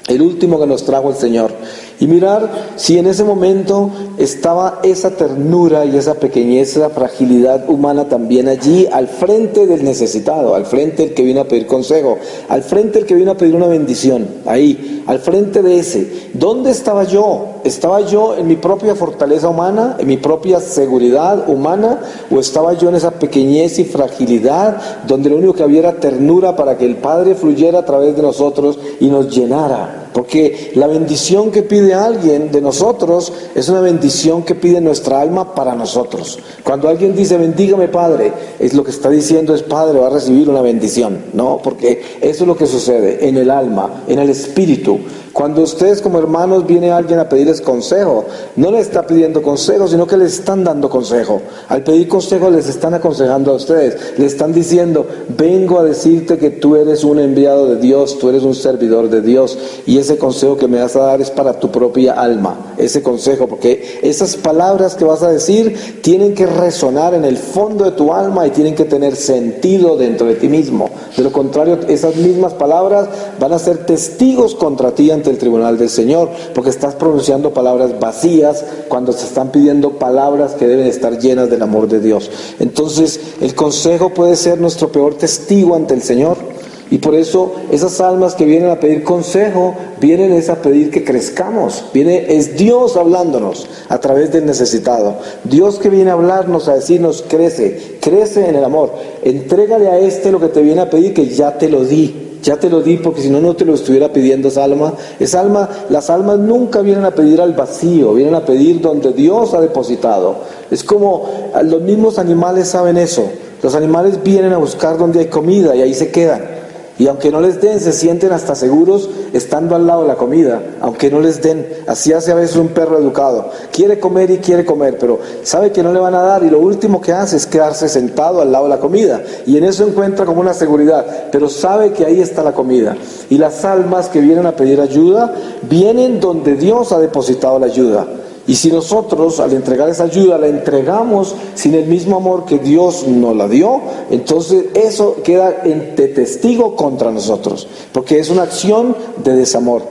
el último que nos trajo el Señor, y mirar si en ese momento estaba esa ternura y esa pequeñez, esa fragilidad humana también allí, al frente del necesitado, al frente del que vino a pedir consejo, al frente del que vino a pedir una bendición, ahí, al frente de ese. ¿Dónde estaba yo? ¿Estaba yo en mi propia fortaleza humana, en mi propia seguridad humana, o estaba yo en esa pequeñez y fragilidad donde lo único que había era ternura para que el Padre fluyera a través de nosotros y nos llenara? porque la bendición que pide alguien de nosotros es una bendición que pide nuestra alma para nosotros. Cuando alguien dice, bendígame Padre, es lo que está diciendo es, Padre va a recibir una bendición, ¿no? Porque eso es lo que sucede en el alma, en el espíritu. Cuando ustedes como hermanos viene alguien a pedirles consejo, no le está pidiendo consejo, sino que les están dando consejo. Al pedir consejo les están aconsejando a ustedes, le están diciendo, vengo a decirte que tú eres un enviado de Dios, tú eres un servidor de Dios, y ese consejo que me vas a dar es para tu propia alma, ese consejo, porque esas palabras que vas a decir tienen que resonar en el fondo de tu alma y tienen que tener sentido dentro de ti mismo. De lo contrario, esas mismas palabras van a ser testigos contra ti ante el tribunal del Señor, porque estás pronunciando palabras vacías cuando se están pidiendo palabras que deben estar llenas del amor de Dios. Entonces, el consejo puede ser nuestro peor testigo ante el Señor, y por eso esas almas que vienen a pedir consejo, vienen es a pedir que crezcamos. Es Dios hablándonos a través del necesitado. Dios que viene a hablarnos, a decirnos, crece en el amor. Entrégale a este lo que te viene a pedir, que ya te lo di. Ya te lo di, porque si no, no te lo estuviera pidiendo esa alma. Las almas nunca vienen a pedir al vacío, vienen a pedir donde Dios ha depositado. Es como los mismos animales saben eso. Los animales vienen a buscar donde hay comida y ahí se quedan. Y aunque no les den, se sienten hasta seguros estando al lado de la comida, aunque no les den. Así hace a veces un perro educado. Quiere comer y quiere comer, pero sabe que no le van a dar y lo último que hace es quedarse sentado al lado de la comida. Y en eso encuentra como una seguridad, pero sabe que ahí está la comida. Y las almas que vienen a pedir ayuda, vienen donde Dios ha depositado la ayuda. Y si nosotros al entregar esa ayuda la entregamos sin el mismo amor que Dios nos la dio, entonces eso queda de testigo contra nosotros, porque es una acción de desamor.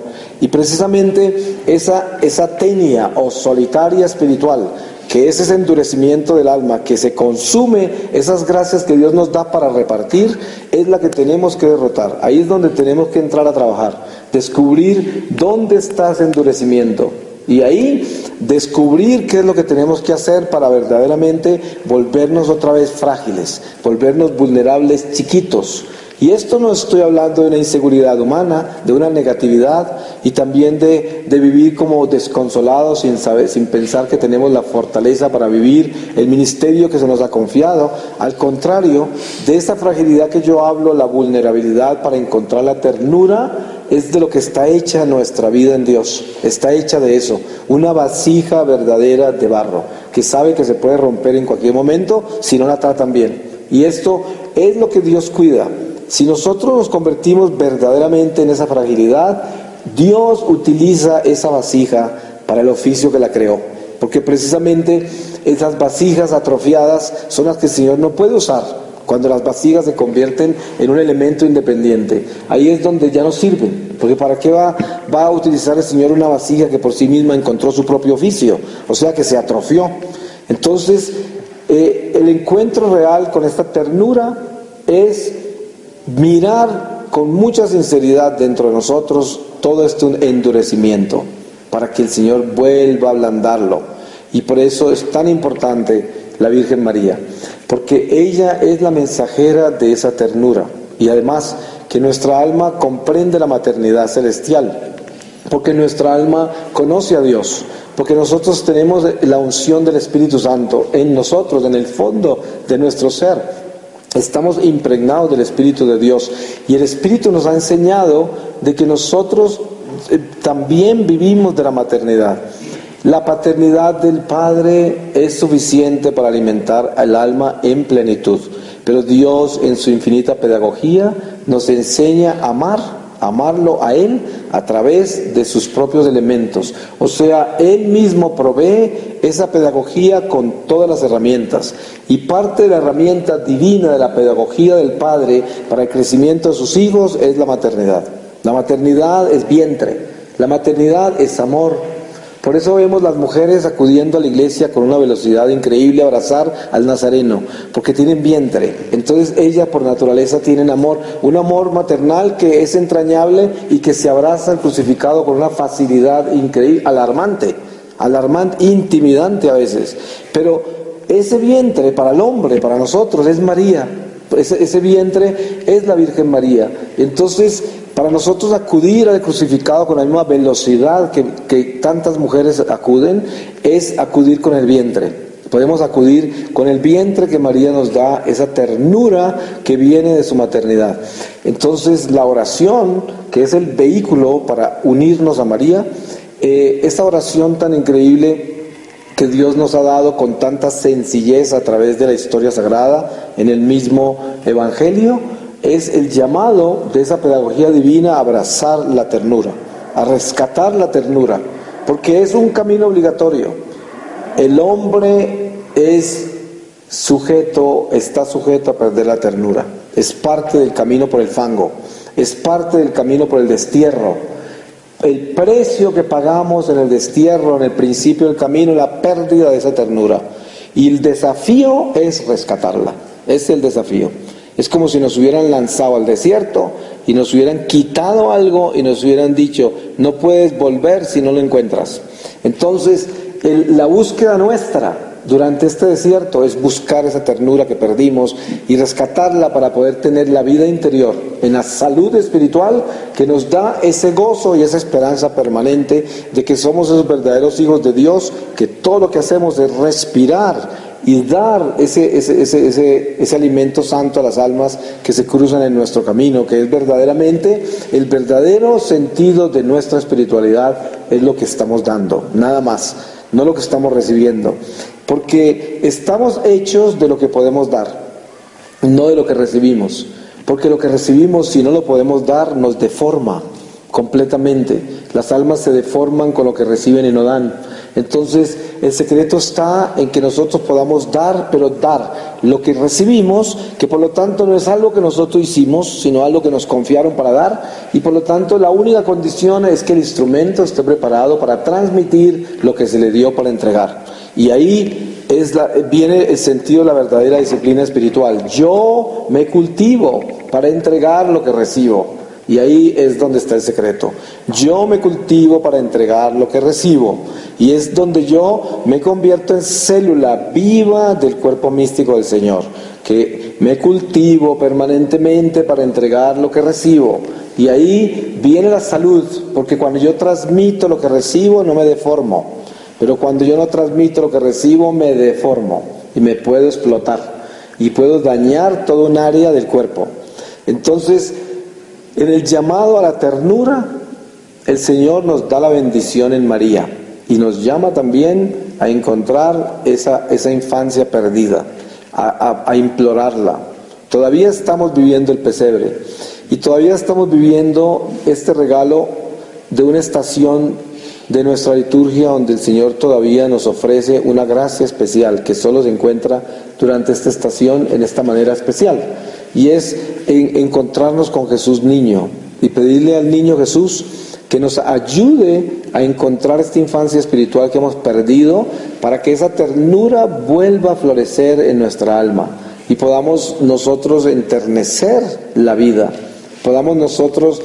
Y precisamente esa tenia o solitaria espiritual, que es ese endurecimiento del alma, que se consume esas gracias que Dios nos da para repartir, es la que tenemos que derrotar. Ahí es donde tenemos que entrar a trabajar, descubrir dónde está ese endurecimiento. Y ahí descubrir qué es lo que tenemos que hacer para verdaderamente volvernos otra vez frágiles, volvernos vulnerables, chiquitos. Y esto no estoy hablando de una inseguridad humana, de una negatividad y también de vivir como desconsolados sin pensar que tenemos la fortaleza para vivir el ministerio que se nos ha confiado. Al contrario, de esa fragilidad que yo hablo, la vulnerabilidad para encontrar la ternura, es de lo que está hecha nuestra vida en Dios. Está hecha de eso, una vasija verdadera de barro, que sabe que se puede romper en cualquier momento si no la tratan bien. Y esto es lo que Dios cuida. Si nosotros nos convertimos verdaderamente en esa fragilidad, Dios utiliza esa vasija para el oficio que la creó. Porque precisamente esas vasijas atrofiadas son las que el Señor no puede usar. Cuando las vasijas se convierten en un elemento independiente, ahí es donde ya no sirven. Porque ¿para qué va a utilizar el Señor una vasija que por sí misma encontró su propio oficio? O sea que se atrofió. Entonces, el encuentro real con esta ternura es mirar con mucha sinceridad dentro de nosotros todo este endurecimiento, para que el Señor vuelva a ablandarlo. Y por eso es tan importante la Virgen María, porque ella es la mensajera de esa ternura, y además que nuestra alma comprende la maternidad celestial, porque nuestra alma conoce a Dios, porque nosotros tenemos la unción del Espíritu Santo en nosotros, en el fondo de nuestro ser. Estamos impregnados del Espíritu de Dios, y el Espíritu nos ha enseñado de que nosotros también vivimos de la maternidad. La paternidad del Padre es suficiente para alimentar al alma en plenitud, pero Dios en su infinita pedagogía nos enseña a amarlo a Él a través de sus propios elementos. O sea, Él mismo provee esa pedagogía con todas las herramientas, y parte de la herramienta divina de la pedagogía del Padre para el crecimiento de sus hijos es la maternidad. La maternidad es vientre, la maternidad es amor. Por eso vemos las mujeres acudiendo a la iglesia con una velocidad increíble a abrazar al Nazareno, porque tienen vientre. Entonces ellas por naturaleza tienen amor, un amor maternal que es entrañable y que se abraza al crucificado con una facilidad increíble, alarmante, intimidante a veces. Pero ese vientre para el hombre, para nosotros, es María. Ese vientre es la Virgen María. Entonces Para nosotros acudir al crucificado con la misma velocidad que tantas mujeres acuden, es acudir con el vientre. Podemos acudir con el vientre que María nos da, esa ternura que viene de su maternidad. Entonces la oración, que es el vehículo para unirnos a María, esta oración tan increíble que Dios nos ha dado con tanta sencillez a través de la historia sagrada en el mismo Evangelio, es el llamado de esa pedagogía divina a abrazar la ternura, a rescatar la ternura, porque es un camino obligatorio. El hombre está sujeto a perder la ternura, es parte del camino por el fango, es parte del camino por el destierro. El precio que pagamos en el destierro, en el principio del camino, es la pérdida de esa ternura. Y el desafío es rescatarla. Es el desafío. Es como si nos hubieran lanzado al desierto y nos hubieran quitado algo y nos hubieran dicho, no puedes volver si no lo encuentras. Entonces, la búsqueda nuestra durante este desierto es buscar esa ternura que perdimos y rescatarla para poder tener la vida interior en la salud espiritual que nos da ese gozo y esa esperanza permanente de que somos esos verdaderos hijos de Dios, que todo lo que hacemos es respirar y dar ese alimento santo a las almas que se cruzan en nuestro camino, que es verdaderamente el verdadero sentido de nuestra espiritualidad, es lo que estamos dando, nada más, no lo que estamos recibiendo. Porque estamos hechos de lo que podemos dar, no de lo que recibimos. Porque lo que recibimos, si no lo podemos dar, nos deforma completamente. Las almas se deforman con lo que reciben y no dan. Entonces, el secreto está en que nosotros podamos dar, pero dar lo que recibimos, que por lo tanto no es algo que nosotros hicimos, sino algo que nos confiaron para dar, y por lo tanto la única condición es que el instrumento esté preparado para transmitir lo que se le dio para entregar. Y ahí viene el sentido de la verdadera disciplina espiritual. Yo me cultivo para entregar lo que recibo. Y ahí es donde está el secreto. Yo me cultivo para entregar lo que recibo. Y es donde yo me convierto en célula viva del cuerpo místico del Señor. Que me cultivo permanentemente para entregar lo que recibo. Y ahí viene la salud, porque cuando yo transmito lo que recibo no me deformo. Pero cuando yo no transmito lo que recibo me deformo y me puedo explotar. Y puedo dañar toda un área del cuerpo. Entonces, en el llamado a la ternura, el Señor nos da la bendición en María y nos llama también a encontrar esa infancia perdida, a implorarla. Todavía estamos viviendo el pesebre y todavía estamos viviendo este regalo de una estación de nuestra liturgia donde el Señor todavía nos ofrece una gracia especial que solo se encuentra durante esta estación en esta manera especial. Y es encontrarnos con Jesús niño y pedirle al niño Jesús que nos ayude a encontrar esta infancia espiritual que hemos perdido para que esa ternura vuelva a florecer en nuestra alma y podamos nosotros enternecer la vida, podamos nosotros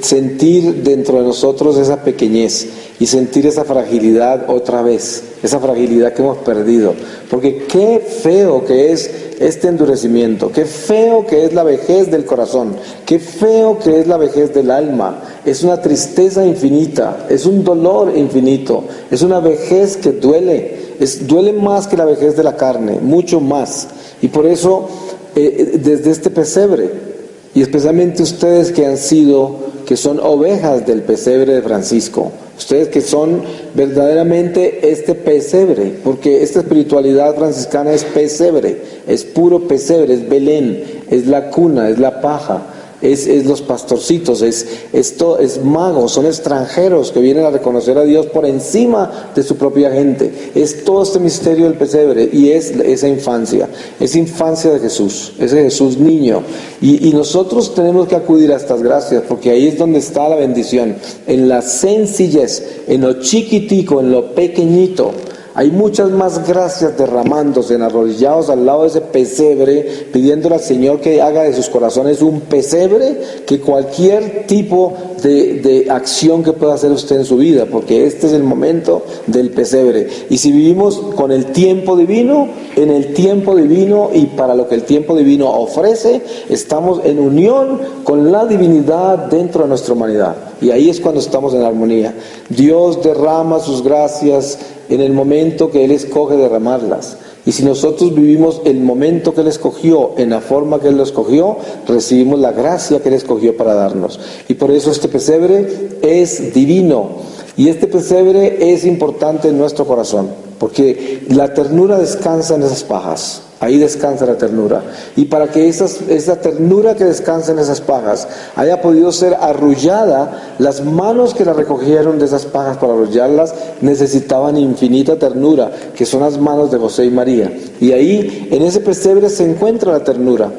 sentir dentro de nosotros esa pequeñez y sentir esa fragilidad otra vez, esa fragilidad que hemos perdido, porque qué feo que es este endurecimiento, qué feo que es la vejez del corazón, qué feo que es la vejez del alma, es una tristeza infinita, es un dolor infinito, es una vejez que duele, duele más que la vejez de la carne, mucho más, y por eso desde este pesebre, y especialmente ustedes que son ovejas del pesebre de Francisco, ustedes que son verdaderamente este pesebre, porque esta espiritualidad franciscana es pesebre, es puro pesebre, es Belén, es la cuna, es la paja, es los pastorcitos, es magos, son extranjeros que vienen a reconocer a Dios por encima de su propia gente. Es todo este misterio del pesebre y es esa infancia de Jesús, ese Jesús niño. Y nosotros tenemos que acudir a estas gracias porque ahí es donde está la bendición, en la sencillez, en lo chiquitico, en lo pequeñito. Hay muchas más gracias derramándose, arrodillados al lado de ese pesebre, pidiéndole al Señor que haga de sus corazones un pesebre, que cualquier tipo de acción que pueda hacer usted en su vida, porque este es el momento del pesebre. Y si vivimos con el tiempo divino, en el tiempo divino y para lo que el tiempo divino ofrece, estamos en unión con la divinidad dentro de nuestra humanidad. Y ahí es cuando estamos en armonía. Dios derrama sus gracias en el momento que Él escoge derramarlas. Y si nosotros vivimos el momento que Él escogió, en la forma que Él lo escogió, recibimos la gracia que Él escogió para darnos. Y por eso este pesebre es divino. Y este pesebre es importante en nuestro corazón, porque la ternura descansa en esas pajas. Ahí descansa la ternura. Y para que esa ternura que descansa en esas pajas haya podido ser arrullada, las manos que la recogieron de esas pajas para arrullarlas necesitaban infinita ternura, que son las manos de José y María. Y ahí, en ese pesebre, se encuentra la ternura.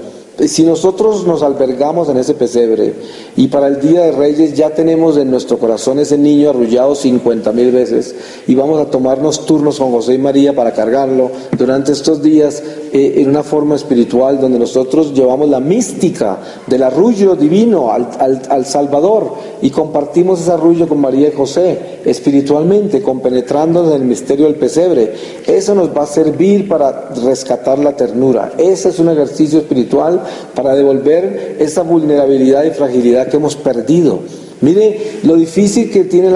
Si nosotros nos albergamos en ese pesebre y para el Día de Reyes ya tenemos en nuestro corazón ese niño arrullado 50,000 veces y vamos a tomarnos turnos con José y María para cargarlo durante estos días en una forma espiritual donde nosotros llevamos la mística del arrullo divino al Salvador y compartimos ese arrullo con María y José espiritualmente, compenetrándonos en el misterio del pesebre. Eso nos va a servir para rescatar la ternura. Ese es un ejercicio espiritual para devolver esa vulnerabilidad y fragilidad que hemos perdido. Mire lo difícil que tiene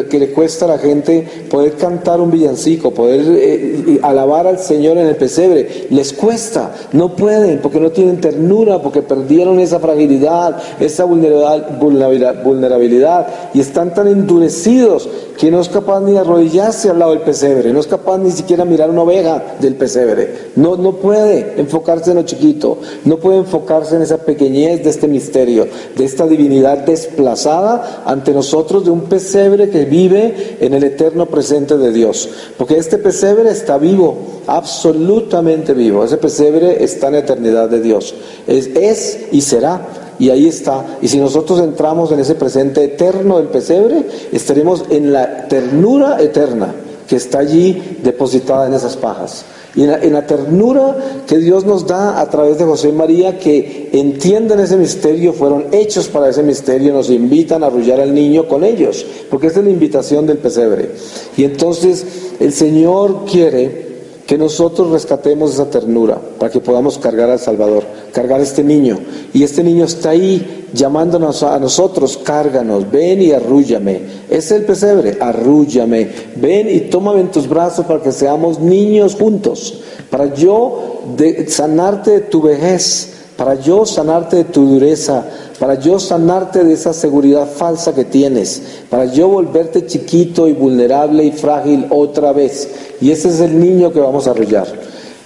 que le cuesta a la gente poder cantar un villancico, poder alabar al Señor en el pesebre. Les cuesta, no pueden, porque no tienen ternura, porque perdieron esa fragilidad, esa vulnerabilidad, y están tan endurecidos que no es capaz ni de arrodillarse al lado del pesebre, no es capaz ni siquiera mirar una oveja del pesebre. No puede enfocarse en lo chiquito, no puede enfocarse en esa pequeñez de este misterio, de esta divinidad desplazada ante nosotros, de un pesebre que vive en el eterno presente de Dios, porque este pesebre está vivo, absolutamente vivo. Ese pesebre está en la eternidad de Dios, es y será, y ahí está. Y si nosotros entramos en ese presente eterno del pesebre, estaremos en la ternura eterna que está allí depositada en esas pajas. Y en la ternura que Dios nos da a través de José y María, que entienden ese misterio, fueron hechos para ese misterio, nos invitan a arrullar al niño con ellos, porque esa es la invitación del pesebre. Y entonces el Señor quiere que nosotros rescatemos esa ternura para que podamos cargar al Salvador, cargar a este niño. Y este niño está ahí llamándonos a nosotros: cárganos, ven y arrúllame. Es el pesebre: arrúllame, ven y tómame en tus brazos para que seamos niños juntos, para yo sanarte de tu vejez, para yo sanarte de tu dureza, para yo sanarte de esa seguridad falsa que tienes, para yo volverte chiquito y vulnerable y frágil otra vez. Y ese es el niño que vamos a arrullar.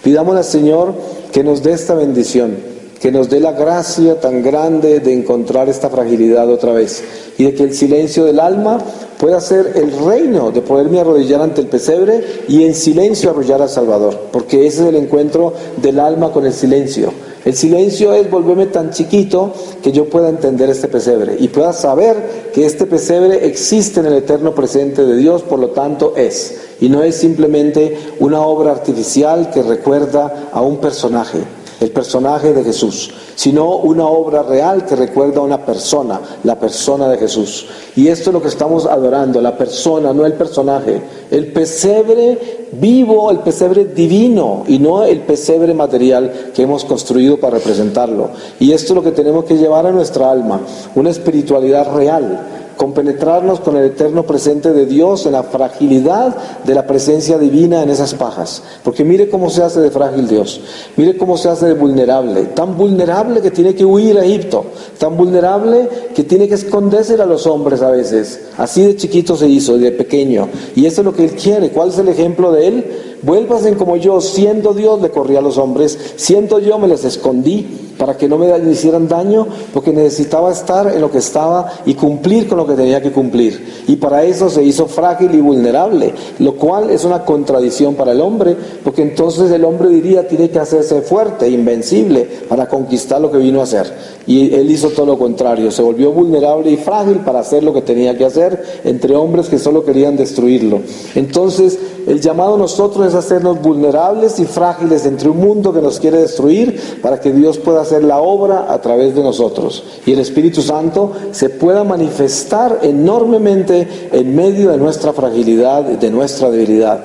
Pidámosle al Señor que nos dé esta bendición, que nos dé la gracia tan grande de encontrar esta fragilidad otra vez, y de que el silencio del alma pueda ser el reino de poderme arrodillar ante el pesebre y en silencio arrullar al Salvador, porque ese es el encuentro del alma con el silencio. El silencio es volverme tan chiquito que yo pueda entender este pesebre y pueda saber que este pesebre existe en el eterno presente de Dios, por lo tanto es. Y no es simplemente una obra artificial que recuerda a un personaje, el personaje de Jesús, sino una obra real que recuerda a una persona, la persona de Jesús. Y esto es lo que estamos adorando, la persona, no el personaje. El pesebre vivo, el pesebre divino, y no el pesebre material que hemos construido para representarlo. Y esto es lo que tenemos que llevar a nuestra alma, una espiritualidad real, compenetrarnos con el eterno presente de Dios en la fragilidad de la presencia divina en esas pajas. Porque mire cómo se hace de frágil Dios, mire cómo se hace de vulnerable, tan vulnerable que tiene que huir a Egipto, tan vulnerable que tiene que esconderse a los hombres a veces. Así de chiquito se hizo, de pequeño, y eso es lo que Él quiere. ¿Cuál es el ejemplo de Él? Vuélvanse como yo, siendo Dios le corrí a los hombres, siendo yo me les escondí. para que no me hicieran daño, porque necesitaba estar en lo que estaba y cumplir con lo que tenía que cumplir. Y para eso se hizo frágil y vulnerable, lo cual es una contradicción para el hombre, porque entonces el hombre diría, tiene que hacerse fuerte, invencible, para conquistar lo que vino a hacer. Y él hizo todo lo contrario, se volvió vulnerable y frágil para hacer lo que tenía que hacer entre hombres que solo querían destruirlo. Entonces, el llamado a nosotros es hacernos vulnerables y frágiles entre un mundo que nos quiere destruir, para que Dios pueda hacer la obra a través de nosotros. Y el Espíritu Santo se pueda manifestar enormemente en medio de nuestra fragilidad, de nuestra debilidad.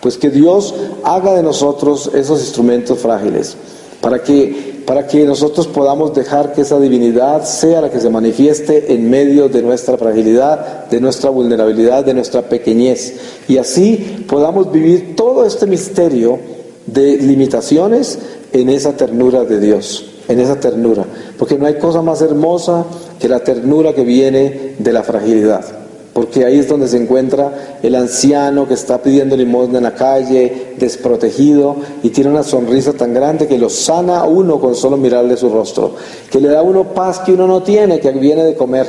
Pues que Dios haga de nosotros esos instrumentos frágiles, para que nosotros podamos dejar que esa divinidad sea la que se manifieste en medio de nuestra fragilidad, de nuestra vulnerabilidad, de nuestra pequeñez. Y así podamos vivir todo este misterio de limitaciones en esa ternura de Dios, en esa ternura. Porque no hay cosa más hermosa que la ternura que viene de la fragilidad. Porque ahí es donde se encuentra el anciano que está pidiendo limosna en la calle, desprotegido, y tiene una sonrisa tan grande que lo sana a uno con solo mirarle su rostro, que le da a uno paz que uno no tiene, que viene de comer,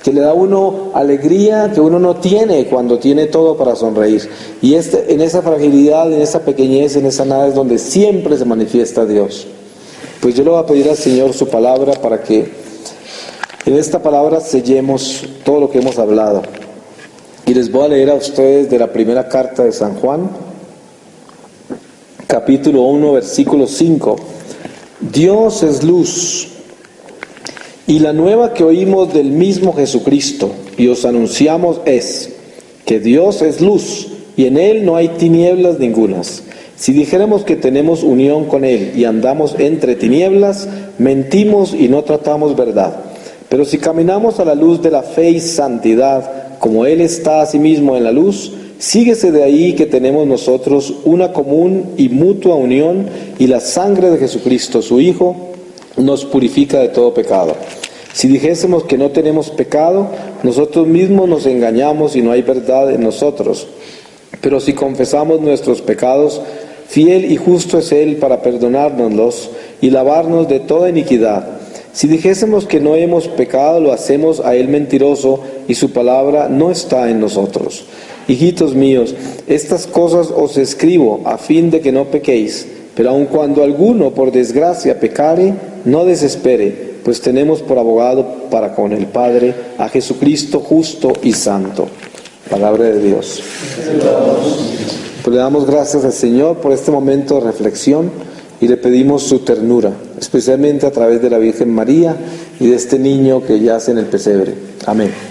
que le da a uno alegría que uno no tiene cuando tiene todo para sonreír. Y en esa fragilidad, en esa pequeñez, en esa nada es donde siempre se manifiesta Dios. Pues yo le voy a pedir al Señor su palabra para que en esta palabra sellemos todo lo que hemos hablado. Y les voy a leer a ustedes de la primera carta de San Juan, capítulo 1, versículo 5. Dios es luz, y la nueva que oímos del mismo Jesucristo y os anunciamos es que Dios es luz, y en Él no hay tinieblas ningunas. Si dijéramos que tenemos unión con Él y andamos entre tinieblas, mentimos y no tratamos verdad. Pero si caminamos a la luz de la fe y santidad, como Él está asimismo en la luz, síguese de ahí que tenemos nosotros una común y mutua unión, y la sangre de Jesucristo, su Hijo, nos purifica de todo pecado. Si dijésemos que no tenemos pecado, nosotros mismos nos engañamos y no hay verdad en nosotros. Pero si confesamos nuestros pecados, fiel y justo es Él para perdonárnoslos y lavarnos de toda iniquidad. Si dijésemos que no hemos pecado, lo hacemos a Él mentiroso, y su palabra no está en nosotros. Hijitos míos, estas cosas os escribo a fin de que no pequéis. Pero aun cuando alguno por desgracia pecare, no desespere, pues tenemos por abogado para con el Padre a Jesucristo justo y santo. Palabra de Dios. Pues le damos gracias al Señor por este momento de reflexión y le pedimos su ternura, especialmente a través de la Virgen María y de este niño que yace en el pesebre. Amén.